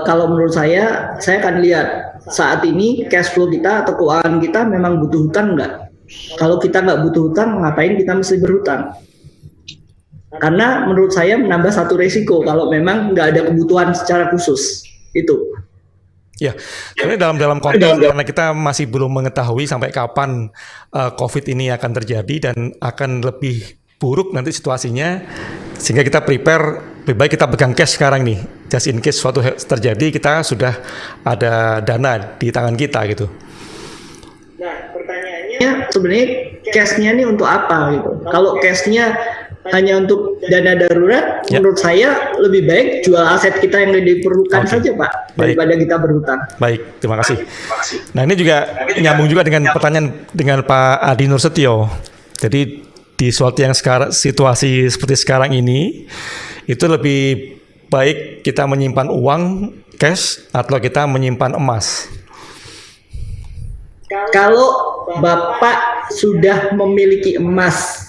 Kalau menurut saya akan lihat saat ini cash flow kita atau keuangan kita memang butuh hutang enggak. Kalau kita nggak butuh hutang, ngapain kita mesti berhutang? Karena menurut saya menambah satu resiko kalau memang nggak ada kebutuhan secara khusus itu. Ya, ini dalam konteks karena kita masih belum mengetahui sampai kapan COVID ini akan terjadi dan akan lebih buruk nanti situasinya, sehingga kita prepare, lebih baik kita pegang cash sekarang nih, just in case suatu terjadi kita sudah ada dana di tangan kita gitu. Nah, pertanyaannya sebenarnya cashnya nih untuk apa gitu? Kalau cashnya hanya untuk dana darurat, menurut saya lebih baik jual aset kita yang diperlukan saja Pak, daripada kita berhutang. Baik, terima kasih. Nah ini juga nyambung juga dengan pertanyaan dengan Pak Adi Nursetyo. Jadi di suatu yang situasi seperti sekarang ini, itu lebih baik kita menyimpan uang cash atau kita menyimpan emas? Kalau Bapak sudah memiliki emas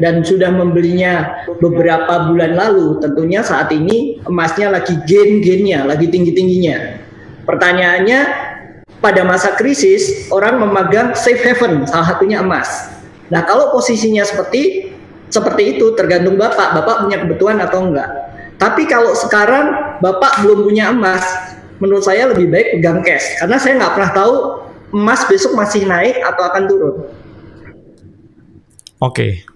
dan sudah membelinya beberapa bulan lalu, tentunya saat ini emasnya lagi gain-gainnya, lagi tinggi-tingginya. Pertanyaannya, pada masa krisis orang memegang safe haven, salah satunya emas. Nah, kalau posisinya seperti itu tergantung Bapak punya kebutuhan atau enggak. Tapi kalau sekarang Bapak belum punya emas, menurut saya lebih baik pegang cash, karena saya nggak pernah tahu emas besok masih naik atau akan turun. Oke.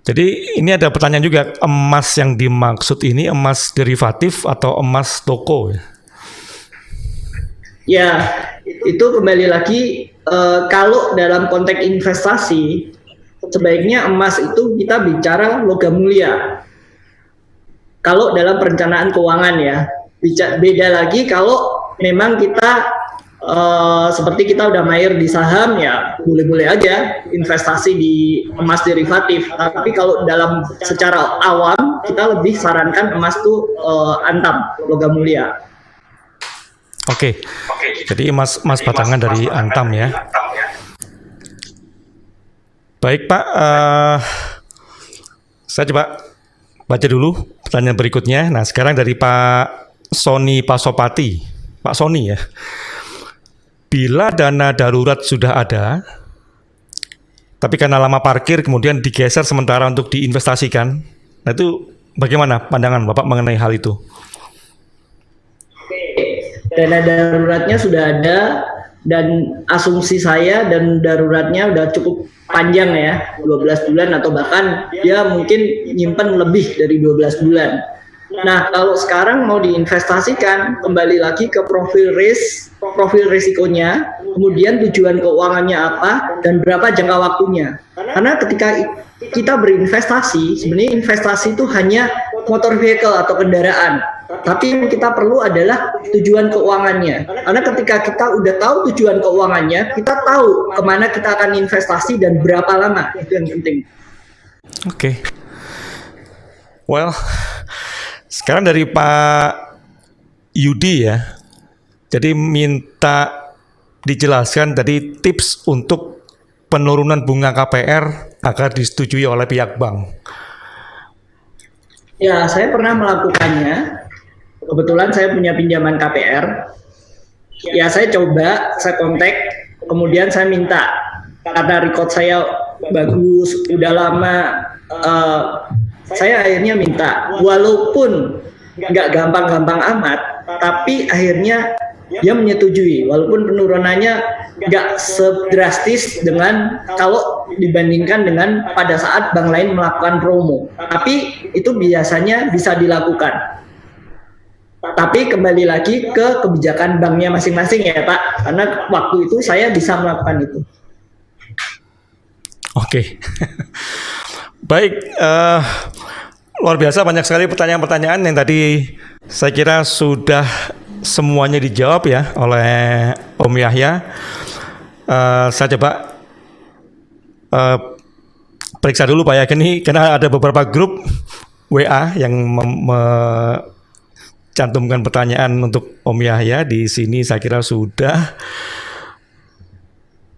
Jadi ini ada pertanyaan juga, emas yang dimaksud ini emas derivatif atau emas toko? Ya, itu kembali lagi kalau dalam konteks investasi, sebaiknya emas itu kita bicara logam mulia. Kalau dalam perencanaan keuangan ya, beda lagi kalau memang kita seperti kita udah mahir di saham ya boleh-boleh aja investasi di emas derivatif. Tapi kalau dalam secara awam kita lebih sarankan emas tuh Antam, logam mulia. Oke. Jadi emas batangan dari Antam ya. Baik Pak, saya coba baca dulu pertanyaan berikutnya. Nah sekarang dari Pak Sony Pasopati, Pak Sony ya. Bila dana darurat sudah ada, tapi karena lama parkir kemudian digeser sementara untuk diinvestasikan, nah itu bagaimana pandangan Bapak mengenai hal itu? Dana daruratnya sudah ada dan asumsi saya dan daruratnya udah cukup panjang ya, 12 bulan atau bahkan dia mungkin nyimpen lebih dari 12 bulan. Nah, kalau sekarang mau diinvestasikan, kembali lagi ke profil risikonya, kemudian tujuan keuangannya apa, dan berapa jangka waktunya. Karena ketika kita berinvestasi, sebenarnya investasi itu hanya motor vehicle atau kendaraan. Tapi yang kita perlu adalah tujuan keuangannya. Karena ketika kita udah tahu tujuan keuangannya, kita tahu kemana kita akan investasi dan berapa lama. Itu yang penting. Oke. Well, sekarang dari Pak Yudi ya. Jadi minta dijelaskan tadi tips untuk penurunan bunga KPR agar disetujui oleh pihak bank. Ya, saya pernah melakukannya. Kebetulan saya punya pinjaman KPR. Ya, saya coba, saya kontak, kemudian saya minta. Karena record saya bagus, udah lama, saya akhirnya minta. Walaupun nggak gampang-gampang amat, tapi akhirnya dia menyetujui. Walaupun penurunannya nggak sedrastis dengan kalau dibandingkan dengan pada saat bank lain melakukan promo. Tapi itu biasanya bisa dilakukan. Tapi kembali lagi ke kebijakan banknya masing-masing ya Pak, karena waktu itu saya bisa melakukan itu. Oke. Baik, luar biasa banyak sekali pertanyaan-pertanyaan yang tadi saya kira sudah semuanya dijawab ya oleh Om Yahya. Saya coba periksa dulu Pak ya, karena ada beberapa grup WA yang cantumkan pertanyaan untuk Om Yahya. Di sini saya kira sudah.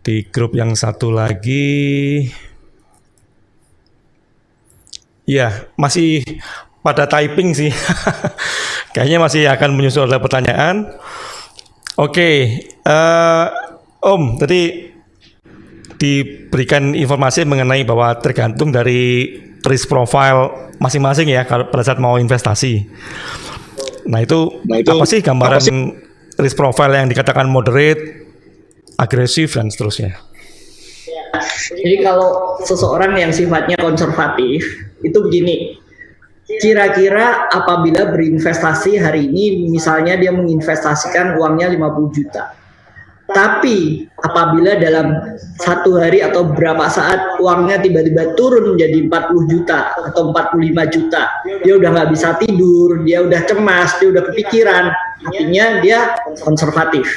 Di grup yang satu lagi, ya masih pada typing sih. Kayaknya masih akan menyusul ada pertanyaan. Oke, Om, tadi diberikan informasi mengenai bahwa tergantung dari risk profile masing-masing ya kalau pada saat mau investasi. Nah itu apa sih gambaran risk profile yang dikatakan moderate, agresif dan seterusnya? Jadi kalau seseorang yang sifatnya konservatif itu begini, kira-kira apabila berinvestasi hari ini misalnya dia menginvestasikan uangnya 50 juta, tapi apabila dalam satu hari atau berapa saat uangnya tiba-tiba turun menjadi 40 juta atau 45 juta, dia udah nggak bisa tidur, dia udah cemas, dia udah kepikiran, artinya dia konservatif.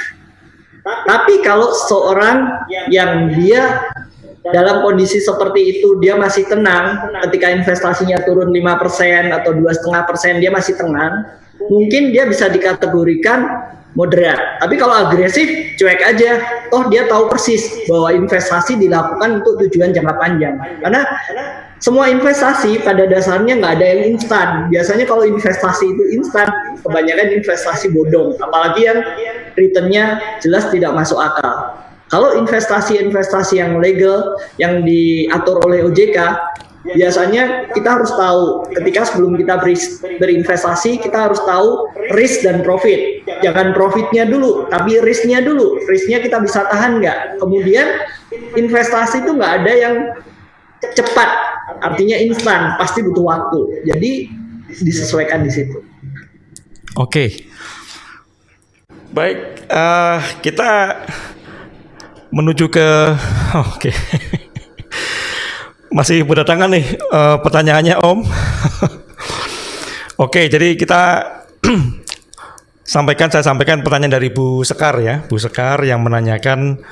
Tapi kalau seorang yang dia dalam kondisi seperti itu dia masih tenang, ketika investasinya turun 5% atau 2,5% dia masih tenang, mungkin dia bisa dikategorikan moderat. Tapi kalau agresif, cuek aja. Toh dia tahu persis bahwa investasi dilakukan untuk tujuan jangka panjang. Karena semua investasi pada dasarnya nggak ada yang instan. Biasanya kalau investasi itu instan, kebanyakan investasi bodong. Apalagi yang returnnya jelas tidak masuk akal. Kalau investasi-investasi yang legal, yang diatur oleh OJK, biasanya kita harus tahu ketika sebelum kita berinvestasi, kita harus tahu risk dan profit. Jangan profitnya dulu, tapi risknya dulu. Risknya kita bisa tahan nggak? Kemudian investasi itu nggak ada yang cepat, artinya instan, pasti butuh waktu. Jadi disesuaikan di situ. Oke. Baik, kita menuju ke oke. Masih berdatangan nih pertanyaannya Om. Oke, jadi kita saya sampaikan pertanyaan dari Bu Sekar ya. Bu Sekar yang menanyakan,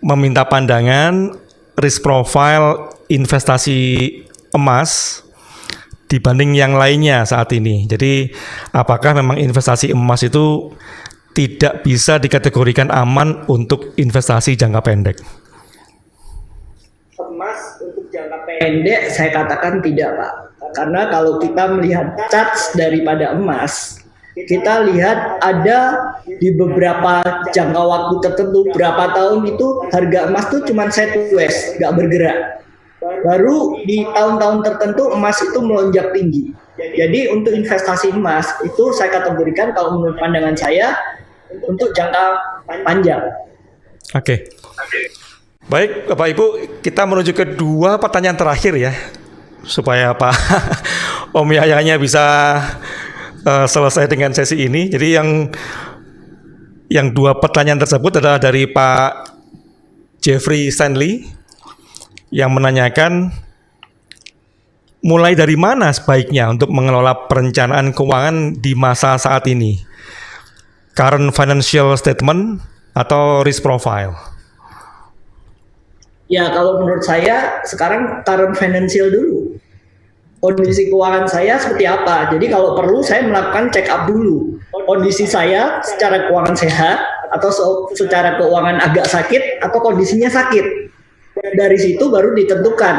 meminta pandangan risk profile investasi emas dibanding yang lainnya saat ini. Jadi apakah memang investasi emas itu tidak bisa dikategorikan aman untuk investasi jangka pendek? Emas untuk jangka pendek saya katakan tidak, Pak. Karena kalau kita melihat charts daripada emas, kita lihat ada di beberapa jangka waktu tertentu, berapa tahun itu harga emas tuh cuma sideways, nggak bergerak. Baru di tahun-tahun tertentu emas itu melonjak tinggi. Jadi untuk investasi emas itu saya kategorikan kalau menurut pandangan saya untuk jangka panjang. Oke. Baik, Bapak Ibu, kita menuju ke dua pertanyaan terakhir ya, supaya Pak Om Yahyanya bisa selesai dengan sesi ini. Jadi yang dua pertanyaan tersebut adalah dari Pak Jeffrey Stanley yang menanyakan, mulai dari mana sebaiknya untuk mengelola perencanaan keuangan di masa saat ini? Current financial statement atau risk profile? Ya, kalau menurut saya sekarang current financial dulu. Kondisi keuangan saya seperti apa? Jadi kalau perlu saya melakukan check up dulu. Kondisi saya secara keuangan sehat atau secara keuangan agak sakit atau kondisinya sakit. Dari situ baru ditentukan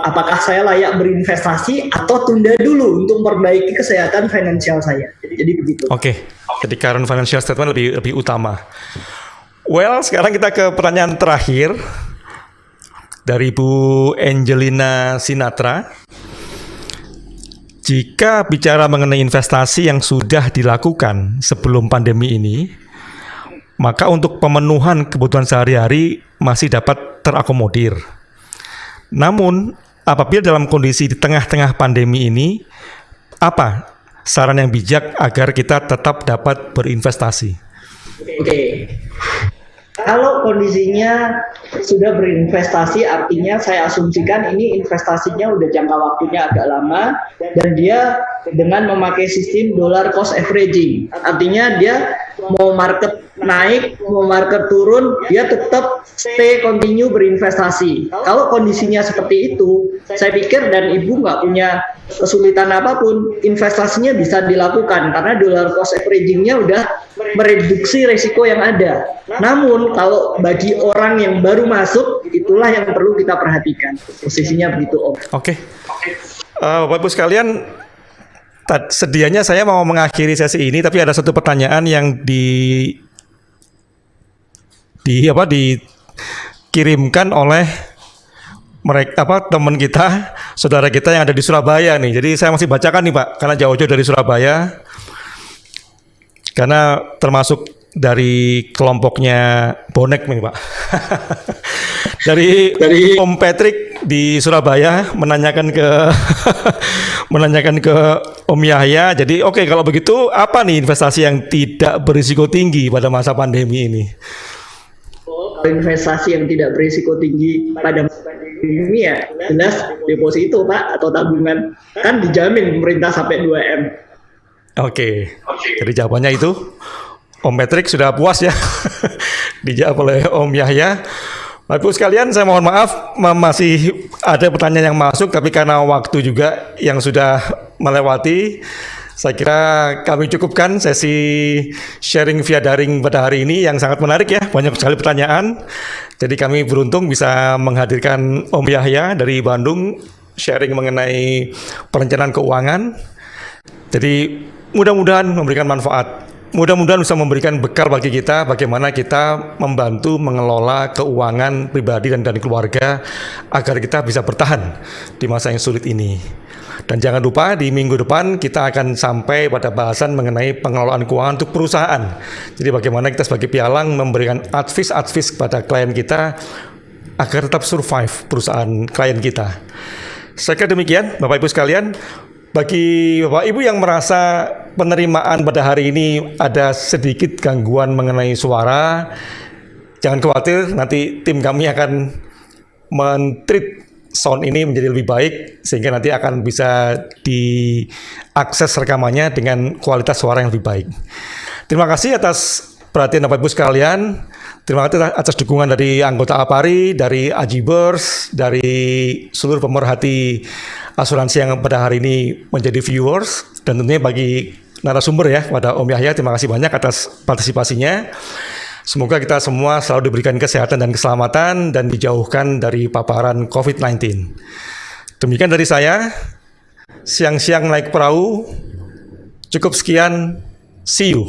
apakah saya layak berinvestasi atau tunda dulu untuk memperbaiki kesehatan finansial saya. Jadi begitu. Oke. Jadi current financial statement lebih utama. Well, sekarang kita ke pertanyaan terakhir dari Bu Angelina Sinatra. Jika bicara mengenai investasi yang sudah dilakukan sebelum pandemi ini, maka untuk pemenuhan kebutuhan sehari-hari masih dapat terakomodir. Namun, apabila dalam kondisi di tengah-tengah pandemi ini, apa saran yang bijak agar kita tetap dapat berinvestasi? Oke. Kalau kondisinya sudah berinvestasi, artinya saya asumsikan ini investasinya udah jangka waktunya agak lama dan dia dengan memakai sistem dollar cost averaging. Artinya dia mau market naik, mau market turun, dia tetap stay continue berinvestasi. Kalau kondisinya seperti itu, saya pikir dan Ibu nggak punya kesulitan apapun, investasinya bisa dilakukan karena dollar cost averaging-nya udah mereduksi resiko yang ada. Namun kalau bagi orang yang baru masuk, itulah yang perlu kita perhatikan. Posisinya begitu, Om. Oke. Bapak Ibu sekalian, sedianya saya mau mengakhiri sesi ini, tapi ada satu pertanyaan yang dikirimkan oleh teman kita, saudara kita yang ada di Surabaya nih. Jadi saya masih bacakan nih Pak, karena jauh-jauh dari Surabaya. Karena termasuk dari kelompoknya bonek nih Pak. dari Om Patrick di Surabaya menanyakan ke Om Yahya. Jadi oke, kalau begitu apa nih investasi yang tidak berisiko tinggi pada masa pandemi ini? Investasi yang tidak berisiko tinggi pada masa pandemi ya jelas deposito Pak atau tabungan, kan dijamin pemerintah sampai 2M. Oke. Jadi jawabannya itu Om Patrick sudah puas ya dijawab oleh Om Yahya. Bapak Ibu sekalian, saya mohon maaf masih ada pertanyaan yang masuk, tapi karena waktu juga yang sudah melewati, Saya kira kami cukupkan sesi sharing via daring pada hari ini yang sangat menarik ya, banyak sekali pertanyaan. Jadi kami beruntung bisa menghadirkan Om Yahya dari Bandung sharing mengenai perencanaan keuangan. Jadi mudah-mudahan memberikan manfaat. Mudah-mudahan bisa memberikan bekal bagi kita bagaimana kita membantu mengelola keuangan pribadi dan keluarga agar kita bisa bertahan di masa yang sulit ini. Dan jangan lupa di minggu depan kita akan sampai pada bahasan mengenai pengelolaan keuangan untuk perusahaan. Jadi bagaimana kita sebagai pialang memberikan advice kepada klien kita agar tetap survive perusahaan klien kita. Saya kira demikian Bapak Ibu sekalian. Bagi Bapak Ibu yang merasa penerimaan pada hari ini ada sedikit gangguan mengenai suara, jangan khawatir, nanti tim kami akan men-treat sound ini menjadi lebih baik sehingga nanti akan bisa diakses rekamannya dengan kualitas suara yang lebih baik. Terima kasih atas perhatian Bapak Ibu sekalian. Terima kasih atas dukungan dari anggota APARI, dari Ajibers, dari seluruh pemerhati asuransi yang pada hari ini menjadi viewers, dan tentunya bagi narasumber ya, pada Om Yahya, terima kasih banyak atas partisipasinya. Semoga kita semua selalu diberikan kesehatan dan keselamatan dan dijauhkan dari paparan COVID-19. Demikian dari saya, siang-siang naik perahu, cukup sekian, see you.